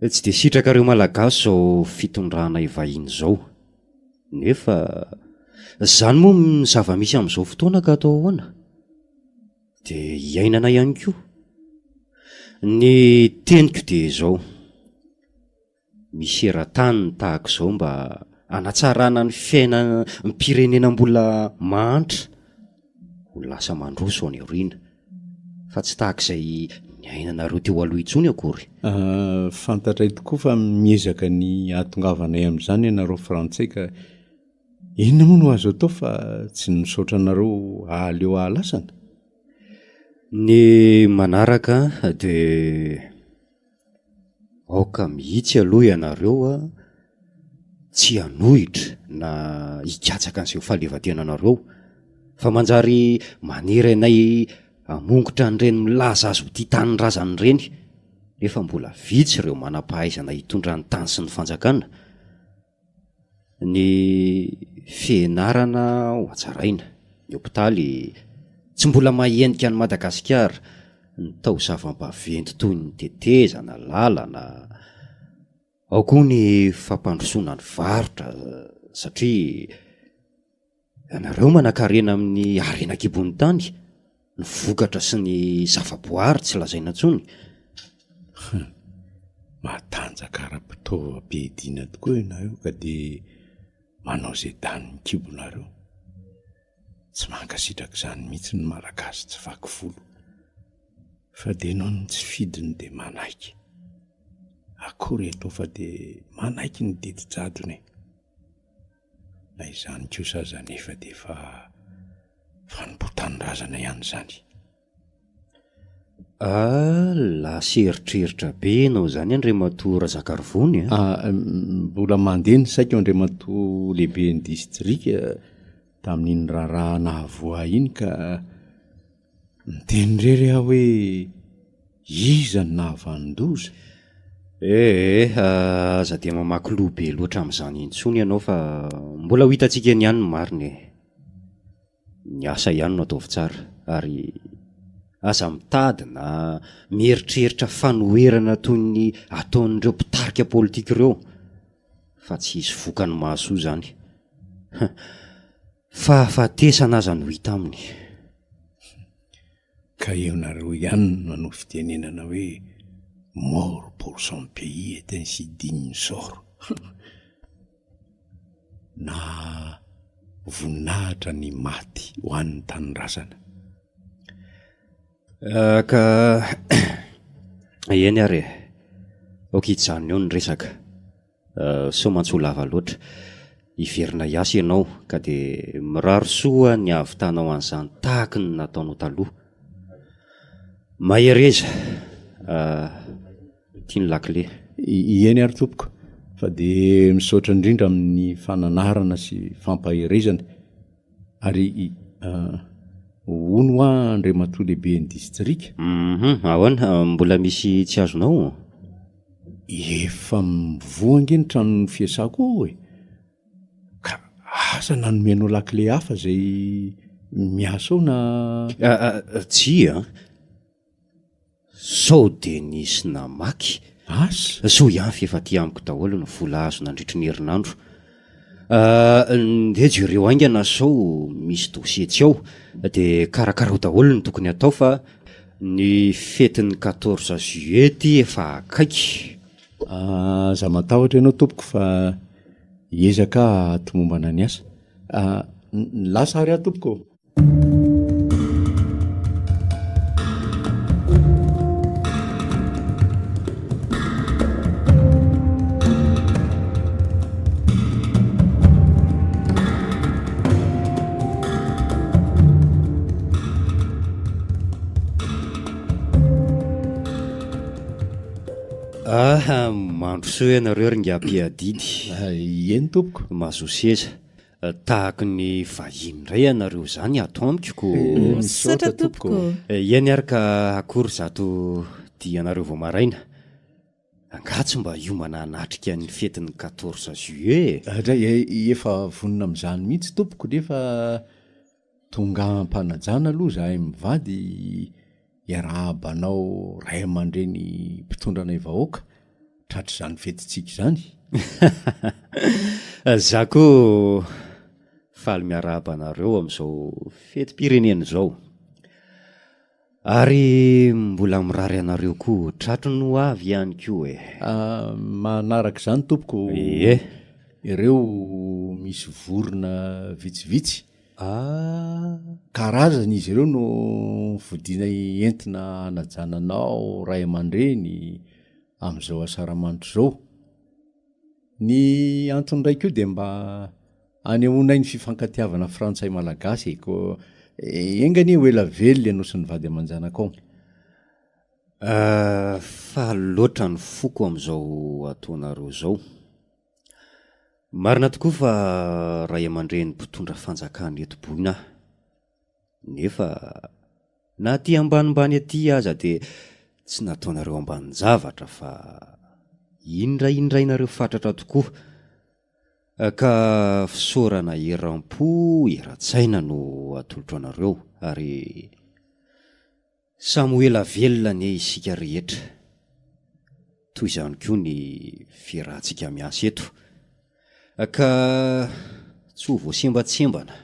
tsy dia sitraka ireo malagasy zao fitondrana ivahiny zao, nefa zany moa ny zava-misy amin'izao fotoana ka atao ahoana dia iainana ihany koa. Ny teniko dia zao, misy eran-tany tahaka izao mba hanatsarana ny fiainana ny pirenena mbola mahantra ho lasa mandroso any aoriana, fa tsy tahak'izay ny ainanareo teo aloha intsony akory.
Fantatray tokoa fa miezaka ny ahatongavanay amin'izany ianareo frantsay, ka inona moa no azo atao fa tsy nisaotra anareo aleo ahalasana.
Ny manaraka dia aoka mihitsy aloha ianareo a tsy hanohitra na hikatsaka an'izay fahaleovantenanareo, fa manjary maniry anay hamongotra an'ireny milaza azy ho tia tany razany ireny, nefa mbola vitsy ireo manam-pahaizana hitondra ny tany sy ny fanjakana. Ny fianarana ho hatsaraina, ny hopitaly tsy mbola mahenika ny Madagasikara, ny tao zava-baventy toy ny tetezana, lalana, ao koa ny fampandrosoana ny varotra, satria ianareo manan-karena amin'ny arenan-kibon'ny tany, ny vokatra sy ny zavaboary tsy lazaina intsony.
Matanjaka ara-pitaovam-piadiana tokoa ianareo ka dia manao izay danin'ny kibonareo. Tsy mankasitraka izany mihitsy ny malagasy tsy vaky volo, fa dia ianao no tsy fidiny dia manaiky. Akory atao fa dia manaiky ny dedi-jadony. Na izany kosa aza nefa dia fa fanompotan-drazana ihany izany.
Lasa eritreritra be ianao izany Andriamatoa Razankarovony.
Mbola mandeha ny saika Andriamatoa lehiben'ny distrika tamin'iny raharaha nahavoa iny, ka miteny rery aho hoe iza ny nahavanondoza.
Aza dia mamaky loha be loatra amin'izany intsony ianao, fa mbola ho hitantsika ny ihany ny mariny. Ny asa ihany no ataovy tsara, ary aza mitady na mieritreritra fanoherana toy ny ataon'ireo mpitarika politika ireo, fa tsy hisy vokany mahasoa izany. Fahafatesana aza no hita aminy.
Ka eo nareo ihany manao fitenenana hoe mort pour son pays est ainsi digne sort. Na voninahitra ny maty ho an'ny tanindrazana.
Ka eny ary okijany eo ny resaka, so mantso lava loatra, hiverina iasa ianao ka dia miraro soa ny havitanao an'izany tahaka ny nataonao taloha. Mahereza tiany lakile.
Eny ary tompoko, fa dia misaotra indrindra amin'ny fananarana sy fampaherezana, ary hono Andriamatoa lehiben'ny distrika.
Ahoana, mbola misy tsy azonao?
Efa mivoange ny tranon'ny fiasako e, ka asa nanomenao lakile hafa izay miasa ao na
tsia sao dia nisy namaky
asa
so ihany fiefa ty amiko daholo ny vola azo nandritry ny herinandro. Ndeha jereo aingana sao misy dosie tsy ao, dia karakarao daholo ny tokony atao, fa ny fetin'ny 14 juillet ty efa akaiky.
Za matahotra ianao tompoko, fa hiezaka hatomombana ny asa. Lasa ary aho tompoko.
Mandrosoa ianareo ry ngam-piadidy.
Eny tompoko.
Mahazoseza tahaka ny vahiny indray ianareo izany ato amiko.
Misaotra tompoko.
Eny ary ka akory zato dia ianareo vao maraina. angatsy mba iomana anatrika ny fetiny 14 juillet.
Dray efa vonina amin'izany mihitsy tompoko nefa tonga ampanajana aloha zahay mivady iarahabanao ray aman-dreny mpitondranay vahoaka tratry zany fetitsika zany.
Za koa faly miarahabanareo amin'izao fetim-pirenena zao, ary mbola mirary anareo koa tratry no avy ihany koa e.
Manaraka zany tompoko, ireo misy vorona vitsivitsy karazany izy ireo no vodinay entina anajananao ray aman-dreny amin'izao asaramanitro zao. Ny antony ndraiky io de mba anehoanay ny fifankatiavana frantsay malagasy ko engany ho ela velona ianao sy ny vady aman-janakao.
Fa loatra ny foko amin'izao ataonareo zao. Marina tokoa fa ray aman-dreny mpitondra fanjakana eto boina, nefa na ty ambanimbany aty aza de tsy nataonareo ambany zavatra fa indraindrainareo fatratra tokoa, ka fisaorana eram-po eran-tsaina no atolotra anareo, ary samy ho ela velona ne isika rehetra, toy izany koa ny fiarahantsika miasa eto, ka tsy ho voasembatsembana.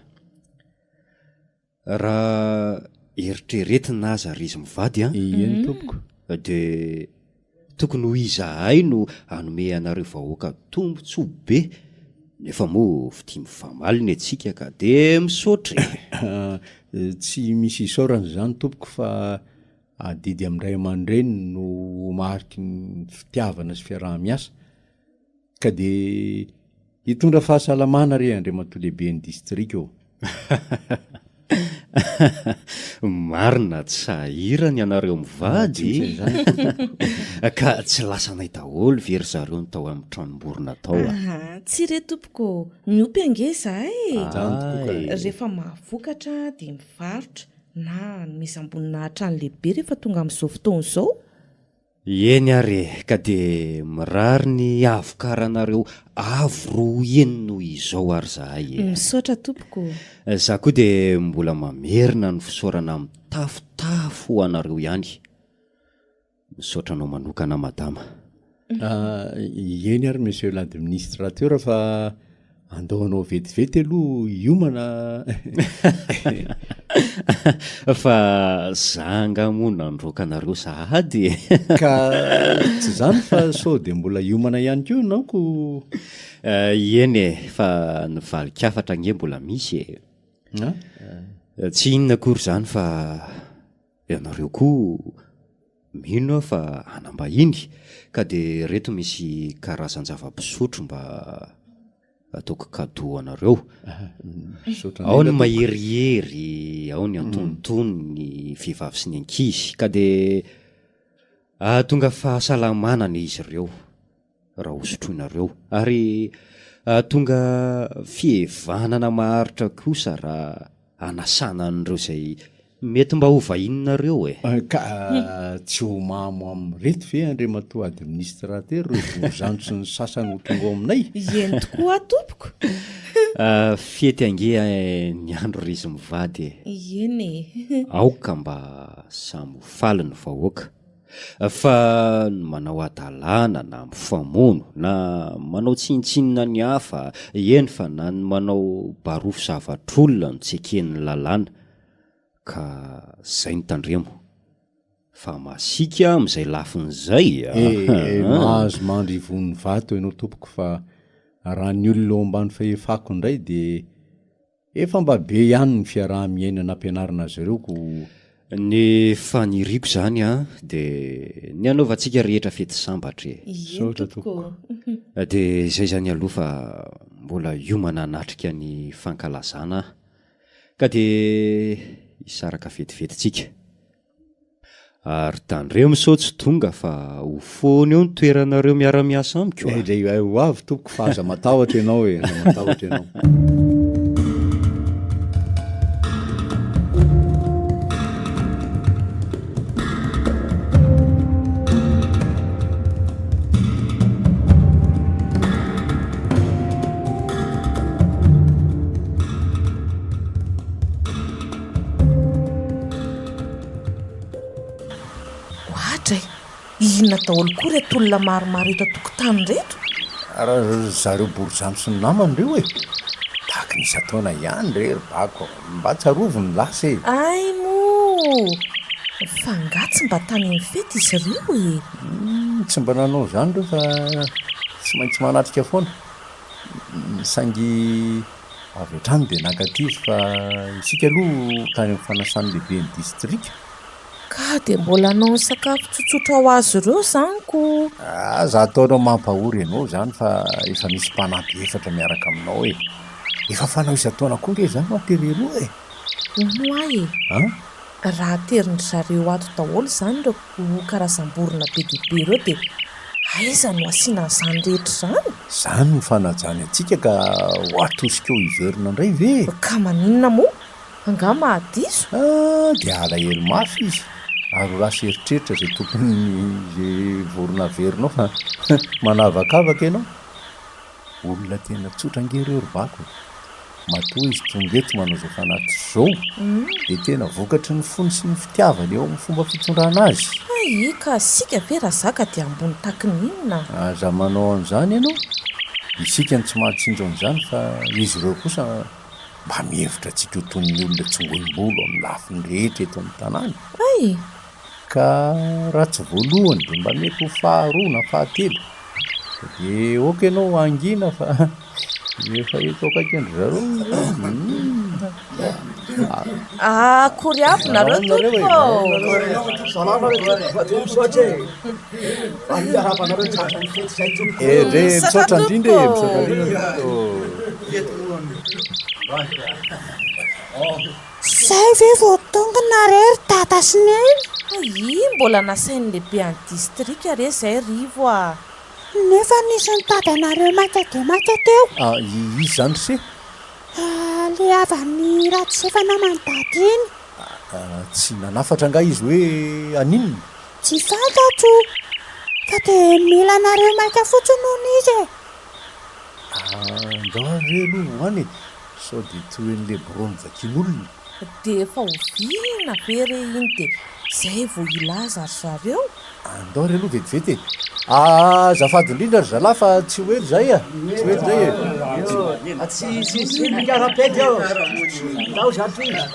Raha eritreretina aza ry izy mivady
Eny tompoko.
de tokony ho izahay no anome anareo vahoaka tombotsoa be, nefa moa fity mifamalina atsika ka de misaotra.
Tsy misy isaorana zany tompoko fa adidy amin'ray aman-dreny no mariky ny fitiavana sy fiaraha-miasa, ka de hitondra fahasalamana re Andriamatoa lehibe ny distrika eo.
Marina tsy sahirany anareo mivady ka tsy lasanay daholo very zareo ny tao amin'ny tranomborona tao.
Tsy re tompoko, miompy ange zahay rehefa mahavokatra de mivarotra na misy ambonina trano lehibe rehefa tonga amin'izao fotoana izao.
Eny are, ka de mirary ny avokaranareo avo roa eny no izao ary zahay.
Misaotra tompoko.
Za koa de mbola mamerina ny fisaorana amin'ny tafotafo ho anareo ihany. Misaotra anao manokana madama.
Eny ary monsieur l'administrateur fa andaonao vetivety aloha iomana.
Fa zanga moa nandroaka anareo sahady.
Ka tsy zany fa sao de mbola iomana ihany koa naoko.
Eny e, fa ny valikafatra nge mbola misy e. Tsy inona akory zany fa ianareo koa mino aho fa anambahiny, ka de reto misy karazan-java-pisotro mba ataoko cadeau anareo. Ao ny maherihery, ao ny antonontono, ny vehivavy sy ny ankizy, ka de tonga fahasalamana ny izy ireo raha hosotroinareo, ary tonga fievanana maharitra kosa raha anasana an'ireo zay mety mba ho vahininareo e.
Ka tsy ho mamo amin'ny reto ve Andriamatoa administrateur reo zany sy ny sasany ho tonga ao aminay.
Eny tokoa tompoko.
Fety ange ny andro ry izy mivady e.
Eny e.
Aoka mba samy faly ny vahoaka, fa manao adalana na mifamono na manao tsintsinina ny hafa, eny fa na ny manao barofo zavatr'olona no tseken'ny lalàna, ka zay ny tandremo fa masika amin'izay lafin'izay.
Mahazo mandry von'ny vato ianao tompoko, fa raha ny olona ao ambany fahefako indray de efa mba be ihany ny fiaraha-miaina nampianarina azy ireo ko.
Ny faniriako zany de ny anaovantsika rehetra fety sambatra e.
Saotra tompoko.
De zay zany aloha fa mbola iomana anatrika ny fankalazana, ka de isaraka vetivety-tsika. Ary tandreo misao tsy tonga fa ho foana eo ny toeranareo miara-miasa amiko.
Dray ho avy tompoko fa aza matahotra ianao e, aza matahotra ianao.
inona daholo koa reto olona maromaro eto tokotany reto?
raha zareo borizano sy ny namany reo e tahaka nisy ataona ihany rery bako mba tsarovony lasa e.
ay mo fangatsy mba tany amin'ny fety izy reo e.
Tsy mba nanao zany reo fa tsy maintsy manatrika foana sangy avy hatrany dia nakativy fa isika aloha tany amin'ny fanasany lehibe ny distrika.
Ka dia mbola anao ny sakafo tsotsotra ho azy ireo zany ko.
Za ataonao mampahory ianao zany fa efa misy mpanampy 4 miaraka aminao e. Efa fanao isan-taona koa nge zany matery roa e.
Ono ahy e. Raha terindry zareo ato daholo zany reo karazam-borona be dibe ireo dia aiza no asiana izany rehetra zany?
Zany ny fanajany antsika ka ho atosika eo iverina indray ve?
Ka maninona moa? Anga mahadiso?
Dia alahelo mafy izy ary lasa eritreritra zay tokony zay vorona verinao fa manavakavaka ianao. Olona tena tsotra ngereo bako matoa izy tongeto manao zao fanaty zao dia tena vokatry ny fony sy ny fitiavany eo amin'ny fomba fitondrana azy.
Ay ka sika ve raha zaka dia ambony takiny inona?
Aza manao an'izany ianao isika ny tsy mahatsinjo an'izany fa izy ireo kosa mba mihevitra antsika ho toy ny olona tsingoim-bolo amin'ny lafiny rehetra eto amin'ny tanàna.
Ay
Ka raha tsy voalohany dia mba mety ho faharoa na fahatelo dia oka ianao angina fa efa eto akaikindry zareo.
Akory avy nareo tompoko?
Re misaotra indrindra misaotra indrindra.
Zay ve vao tonga narery tata sy neny?
Mbola nasainy lehibe any distrika re zay rivo a.
Nefa nisy ny tadanareo maika dia maika teo.
Izy zany se?
Le avany ratsy sefa namandady iny.
Tsy nanafatra nga izy hoe aninona?
Tsy fantatro fa dia mila nareo maika fotsiny noho izy e.
Andao re aloha hoany sao dia toen'le borony vakin'olona.
Dia efa oviana ve re iny dia zay vao ilaza ry zareo?
Andao re aloha vetivety e. Azafady indrindra ry zalahy fa tsy hoe ry zay tsy hoe ry zay e.
Tsy mikarapety ao ndao zato izy.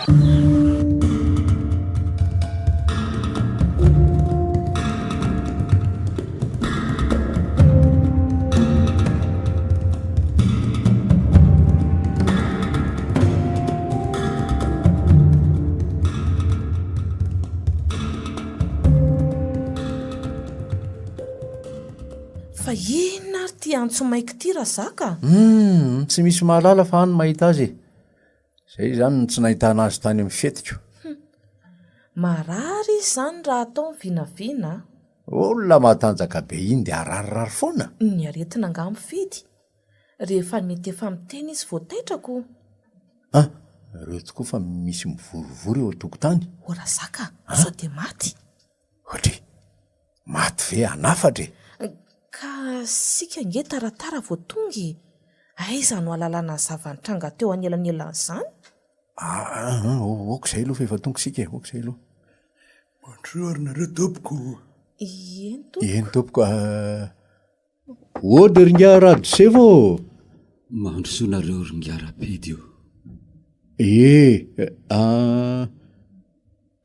Fa inona ary ty antsomaiko ty raha zaka?
Tsy misy mahalala fa hany mahita azy e. Zay zany no tsy nahitana azy tany amin'ny fetiko.
Marary izy zany raha atao vinavina.
Olona matanjaka be iny dia ararirary foana.
Ny aretina nga mifidy. Rehefa mety efa miteny izy vao taitrako.
Reo tokoa fa misy mivorivory eo tokotany.
Ora zaka, sao dia maty.
Ohatry maty ve anafatra e?
Ka sika nge taratara vao tonga. Aiza no alalana ny zavanitranga teo anelan'elan'izany?
Oka izay aloha fa efa tonga sika e, oka izay aloha.
Mandroarynareo tompoko.
Eny tompoko. Ody ringa radosevô.
Mandrosonareo ringara-pedy io.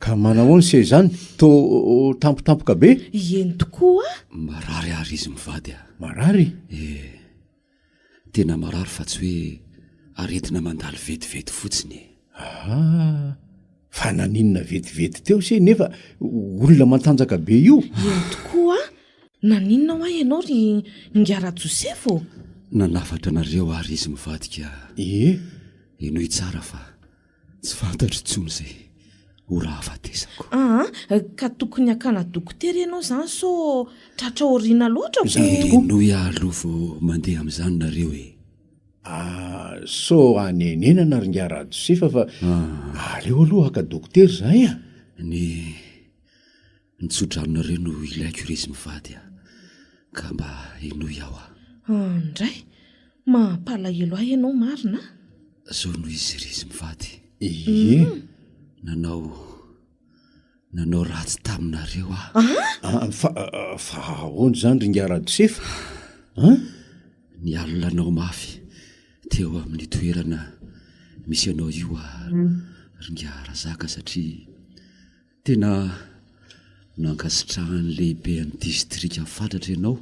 Ka manahoana se zany to tampotampoka be?
Eny tokoa.
Marary ary izy mivady a.
Marary?
Tena marary fa tsy hoe aretina mandalo vetivety fotsiny.
Fa naninona vetivety teo se nefa olona matanjaka be io.
Eny tokoa. Naninona ho ahy ianao ry ngara Josefo?
Nanafatra nareo ary izy mivadika. Enoy tsara fa tsy fantatro intsony zay ora afatesako.
Ka tokony akana dokotera ianao zany so tratra oriana loatra
enoy aloha vao mandeha amin'izany nareo e.
So anenena na ringara Josefa fa aleo aloha aka dokotera zay a.
Ny tsodrano-nareo no ilaiko izy mivady a ka mba enoy aho a.
Ndray mampalahelo ahy ianao marina.
Zao no izy ry izy mivady.
Ie.
Nanao nanao ratsy taminareo aho.
Fa ahoany zany ringaradsefa
ny alonanao mafy teo amin'ny toerana misy anao io ringarazaka satria tena nankasitrahany lehibe any distrika fantatra ianao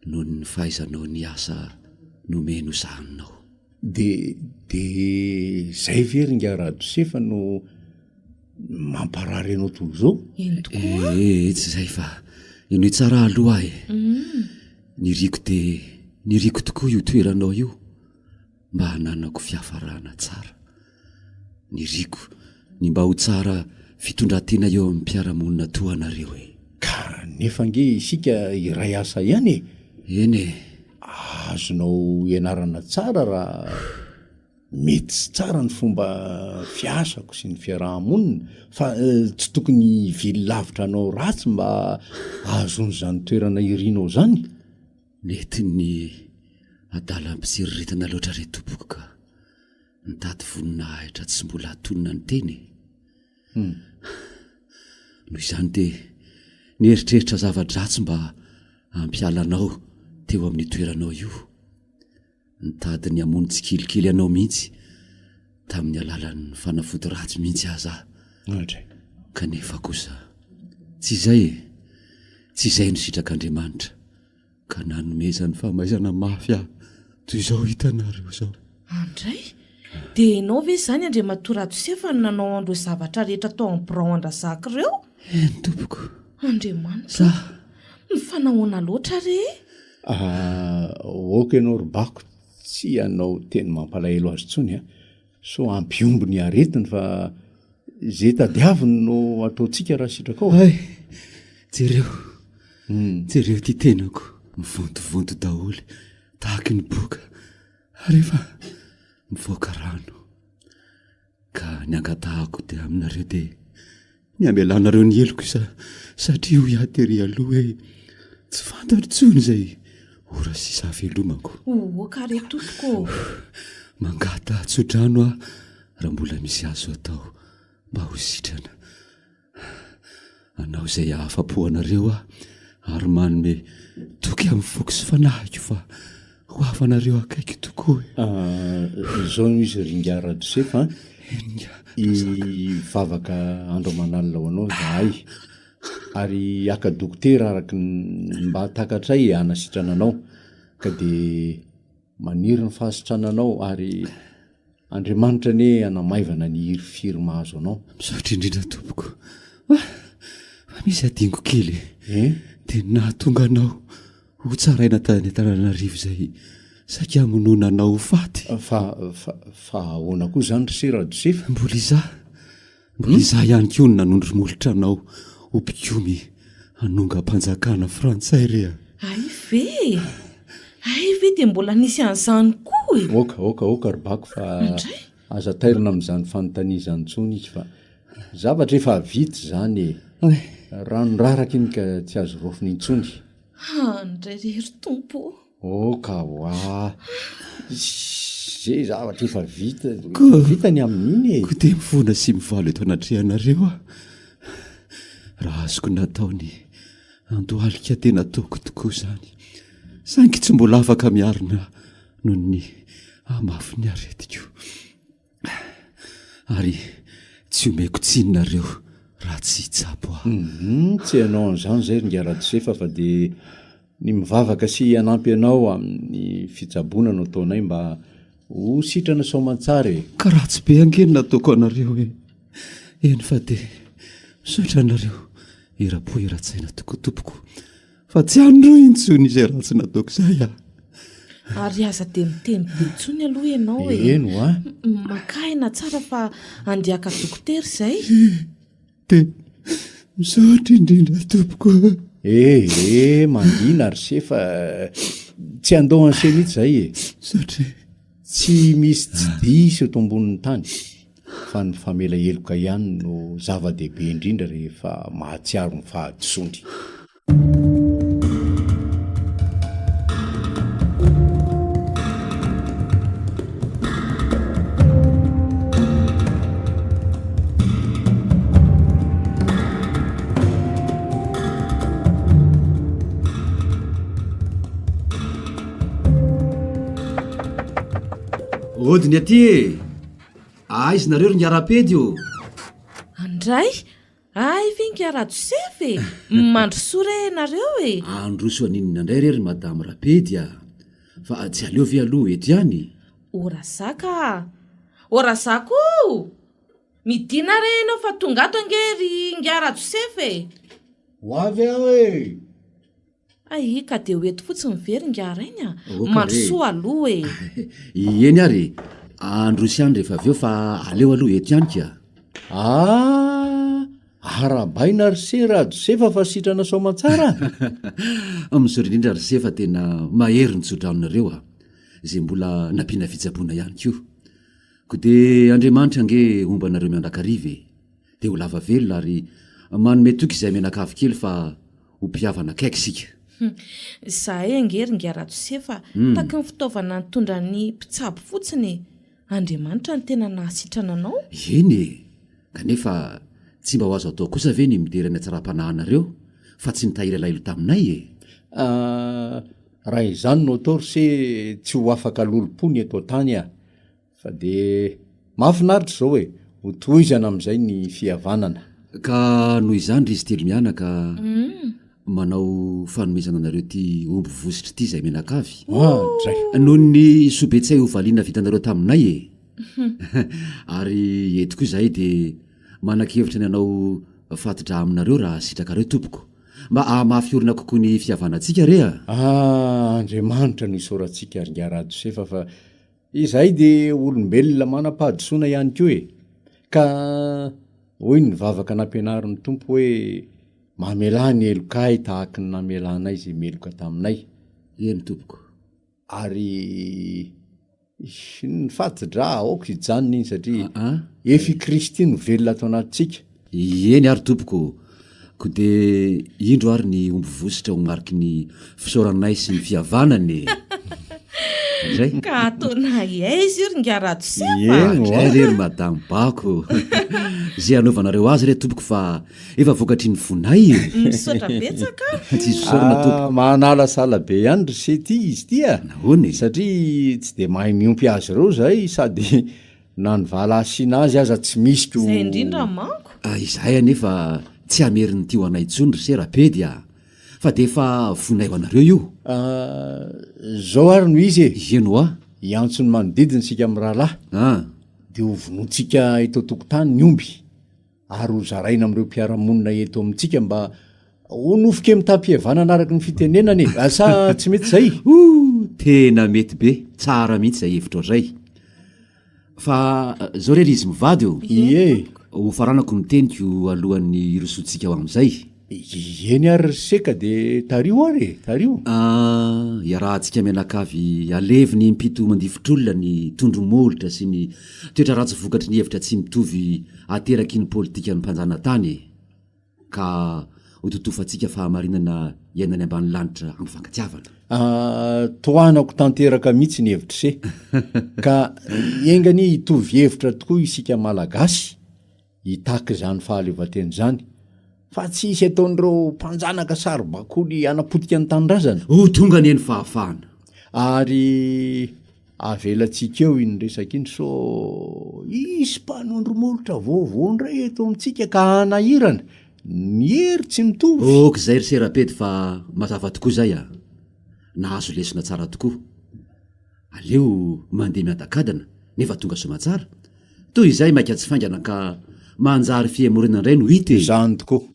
noho ny fahaizanao ny asa nomeno zaninao.
de zay ve ringaradsefa no mamparary anao toy zao?
Tsy zay fa ino tsara aloha ahy niriko tokoa io toeranao io mba hananako fiafarana tsara, niriko ny mba ho tsara fitondrantena eo amin'ny mpiaramonina toa anareo
ka nefa nge isika iray asa ihany
eny
azonao ianarana tsara raha mety sy tsara ny fomba fiasako sy ny fiarahamonina fa tsy tokony vily lavitra anao ratsy mba ahazony zany toerana irinao zany.
mety ny adalam-pitsiriritana loatra re tompoko ka nitady voninahitra tsy mbola hatonina ny teny noho izany de nieritreritra zava-dratsy mba ampialanao teo amin'ny toeranao io, nitady ny amony tsy kelikely anao mihitsy tamin'ny alalan'ny fanafody ratsy mihitsy aza kanefa kosa tsy izay no sitrak'Andriamanitra ka nanomezany famaizana mafy toy izao hitanareo zao.
Andray de enao ve zany Andriamatorajosefa no nanao andro zavatra rehetra tao amin'ny birao andrazaka ireo?
Eny tompoko.
Andriamanitra ny fanahoana loatra re?
Oka ianao ribako tsy anao teny mampalahelo azy tsony so ampiombo ny aretiny fa zay tadiaviny no ataontsika raha sitrakao.
Jereo ty tenako mivontovonto daholy tahaky ny boka rehefa mivoaka rano ka ny angatahako de aminareo de ny amelanareo ny eloko satria ho iatery aloha hoe tsy fantatro tsony zay ora sisa velomako.
Oka re tompoko.
Mangata tsodrano raha mbola misy azo atao mba ho sitrana anao zay ahafapo anareo ary manome toky amin'ny foko sy fanahiko fa ho afanareo akaiky tokoa.
Zao misy ringaradsefa ivavaka andro manalina ho anao zahay ary aka dokotera araky mba takatray anasitrana anao ka de maniry ny fahasitrananao ary Andriamanitra ne anamaivana ny hiry mahazo anao.
Misaotra indrindra tompoko fa misy adingo kely de nahatonga anao ho tsaraina tany Antananarivo zay sakia monona anao ho faty.
Fa ahoana koa zany ry Radjosefa?
Mbola izaho ihany koa no nanondry molotra anao ho mpikomy hanonga mpanjakana frantsay rea.
Ay ve de mbola nisy an'izany koa e?
Oka ribako fa aza tairina amin'izany fanontaniazany tsony izy fa zavatra efa vita zany ranoraraka iny ka tsy azo rofiny intsony.
Andray rery tompo.
Oka zay zavatra efa vitany amin'iny
ko de mifona sy mivalo eto anatrehanareo raha azoko nataony andohalika tena ataoko tokoa zany saingy tsy mbola afaka miarina noho ny amafy ny aretiko ary tsy omeko tsinonareo raha tsy hitsapo
tsy ianao an'izany zay ringaradsefa fa de ny mivavaka sy anampy anao amin'ny fitsaboana no ataonay mba ho sitrana soamantsara
ka raha tsy be angenina ataoko anareo eny fa de misaotra anareo irapo iratsaina toko tompoko fa tsy andro intsony izay raha tsy nataoko zay
ary aza de miteny be intsony aloha ianao
eno
makaina tsara fa andiaka dokotera zay
de misaotra indrindra tompoko.
Mandina ry sefa tsy andohany se mihitsy zay
satria
tsy misy tsy diso eto ambonin'ny tany fa ny famela heloka ihany no zava-dehibe indrindra rehefa mahatsiaro ny fahadisondry.
odiny aty e aizy nareo ry ngiara-pedy io
andray ay finkiara josefy mandrosoa re nareo e
androso aninina indray rery madamo rapedy a fa tsy aleo ve aloha eto ihany
orazako midina re enao fa tonga ato angery ngiara josefy e
ho avy aho e
ai ka de ho eto fotsiny very ngiara iny a
Oka
mandrosoa aloha e
eny ary androso ihany rehefa aveo fa aleo aloha eto ihany ka
arabaina ry se raha josefa fa sitrana somatsara
misaory indrindra ry sefa tena mahery ny tsodraonareo a zay mbola nampiana fitsaboana ihany ko ko de andriamanitra ange omba nareo miandrakarive de ho lava velona ary manome toky izay menakavy kely fa ho mpiavana kaiky sika
zahay angery ngiara josefa taky ny fitaovana nitondra ny mpitsabo fotsiny andriamanitra ny tena nahasitrana anao
eny e kanefa tsy mba ho azo atao kosa ve ny miderany atsara-panahanareo fa tsy nitahiry lailo taminay e
raha izany no atao ry se tsy ho afaka lolopony eto tany a fa de mahafinaritra zao e ho toizana amin'izay ny fihavanana
ka noho izany ry izy telo mianaka manao fanomezana anareo ty omby vositra ty zay menakavy
dray
noho ny sobetsay ho valiana vitanareo taminay e ary eto koa zahay de manan-kevitra ny anao fatidra aminareo raha sitrakareo tompoko mba amafiorina kokoa ny fihavanantsika re a
andriamanitra no isaorantsika ry ngiara josefa fa izahay de olombelona manam-pahadisoana ihany keo e ka hoy ny vavaka nampianarin'ny tompo hoe mamelany elokay tahaka ny namelanay zay meloka taminay
eny tompoko
ary ny fatidra aoka ijanona iny satria efa i kristy no velona atao anatintsika
eny ary tompoko ko de indro ary ny omby vositra ho mariky ny fisaoranay sy ny fihavanany zay
ka ataona iaizy ry ngiara josefa
rery madamo bako zay anaovanareo azy re tompoko fa efa vokatry ny vonay
misaotra betsaka
tsy sorana tompoko
manala sala be ihany ry se ty izy ty a
nahoany
satria tsy de mahay miompy azy reo zay sady na ny vala asiana azy aza tsy misy ko
zay indrindra manko
izahay anefa tsy hameriny ty ho anay tsony ry se rapedy a fa de efa vonay ho anareo io
zao ary no izy e
eno a
iantso ny manodidiny sika amy rahalahy de ho vonotsika eto tokotany ny omby ary ho zaraina am'ireo mpiaramonina eto amintsika mba ho nofika mitampihevanana araky ny fitenenany e asa tsy mety zay
tena mety be tsara mihitsy zay hevitra zay fa zao rery izy mivady io
ie
ho faranako miteniko alohan'ny irosotsika ho am'izay
eny ary seka de tario ary tario
iarahantsika menakavy aleviny mpito mandifotr'olona ny tondromolitra sy ny toetra ratsy vokatry ny hevitra tsy mitovy ateraky ny politika ny mpanjana tany ka ho totofatsika fahamarinana iainany ambany lanitra amin'ny fankatiavana
toanako tanteraka mihitsy ny hevitra se ka engany hitovy hevitra tokoa isika malagasy hitaky zany fahaleovateny zany fa tsy isy ataon'ireo mpanjanaka sarobakoly anapotika ny tanindrazana
ho tonga ny eny fahafahana
ary avelatsika eo iny resaka iny so isy mpanondromolotra voavoandray eto amintsika ka hanahirana ny hery tsy mitovy
ok zay ry serapedy fa mazava tokoa zay a nahazo lesona tsara tokoa aleo mandeha miadakadana nefa tonga somatsara toy izay maika tsy faingana ka manjary fiamorena indray no hita e
zany tokoa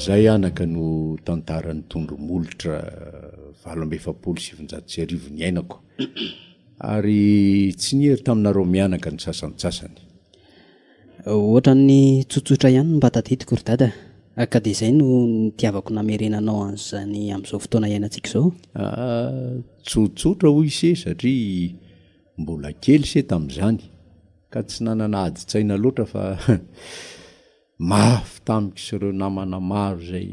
zay anaka no tantarany tondromolotra 770 ny ainako ary tsy nihery taminareo mianaka ny sasantsasany
ohatra ny tsotsotra ihany mba tadidiko ry dada ka de zay no nitiavako namerenanao an'zany am'izao fotoana iainantsika zao
tsotsotra hoy se satria mbola kely se tam'izany ka tsy nanana adi-tsaina loatra fa mafy tamiko isireo namana maro zay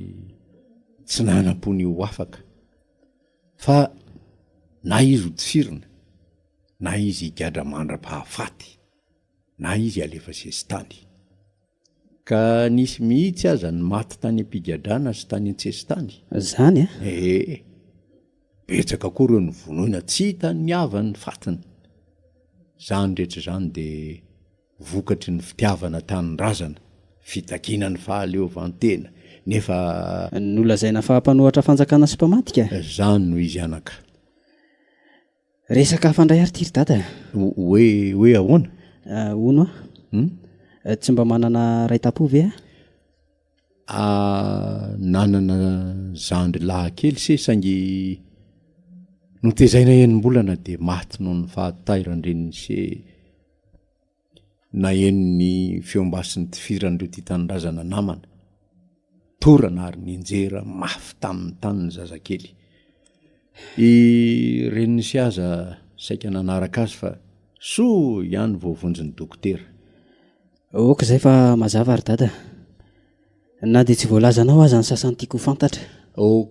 tsy nanam-pony ho afaka fa na izy ho tsirina na izy higadra mandra-pahafaty na izy alefa sesitany ka nisy mihitsy aza ny maty tany ampigadrana sy tany an-tsesitany
zany
betsaka koa reo ny vonoina tsy hitany niavany fatiny zany rehetra zany de vokatry ny fitiavana tanyrazana fitakina ny fahaleovantena nefa
nolazaina fahampanohatra fanjakana sy mpamatika
zany no izy anaka
resaka hafandray ary tiry dada
hoe ahoana
ono tsy mba manana ray-tapo ve
nanana zandry lahakely se saingy notezaina enim-bolana de maty noho ny fahatairandreniny se na enony feombasiny tifiran'ireo ty tanyrazana namana torana ary ninjera mafy tamin'ny taniny zazakely reniny sy aza saika nanaraka azy fa soa ihany voavonjy ny dokotera
oka zay fa mazava ary dada na de tsy voalazanao aza ny sasany tiako fantatra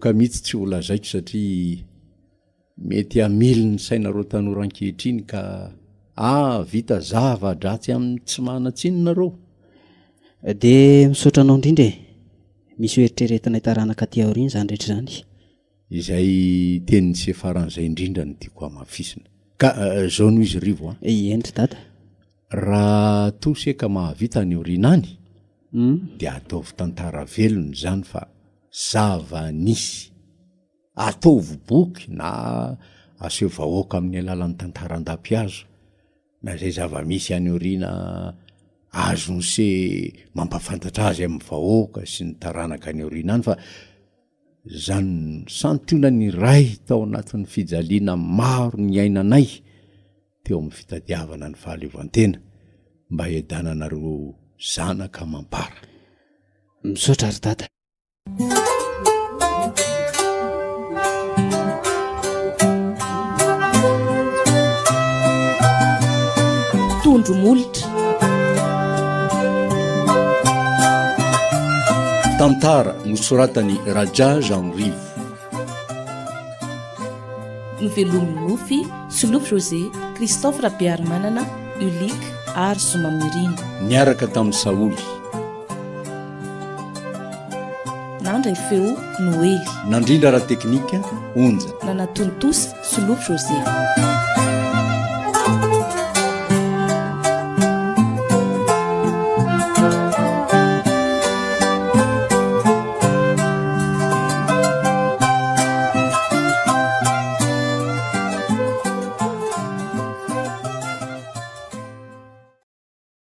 ka mihitsy tsy olazaiko satria mety amily ny sainareo tanoran-kehitriny ka vita zava-dratsy amin'ny tsy manatsinonareo
de misaotra anao indrindra misy hoeritrretina itaranaka ty aoriny zany rehetra zany
izay teniny sy faran'izay indrindra ny tiako amafisina ka zao no izy rivo
endry dada
raha toseka mahavita ny orinany de ataovy tantara velony zany fa zava-nisy ataovy boky na aseho vahoaka amin'ny alalan'ny tantaran-dampiazo na zay zava-misy any orina azony se mampafantatra azy amin'ny vahoaka sy ny taranaka any orina any fa zany santiona ny ray tao anatin'ny fijaliana maro ny ainanay teo amin'ny fitadiavana ny fahaleovantena mba edananareo zanaka mampara
misaotra ary dada
tondromolotra
tantara nosoratany Raja Jean-Rivo
novelominy nofy Solof José Christophe Rabearimanana Ulika ary Somamirina
niaraka tamin'ny Saoly
nandray feo Noely
nandrindra raha teknika onja
nanatontosa Solof José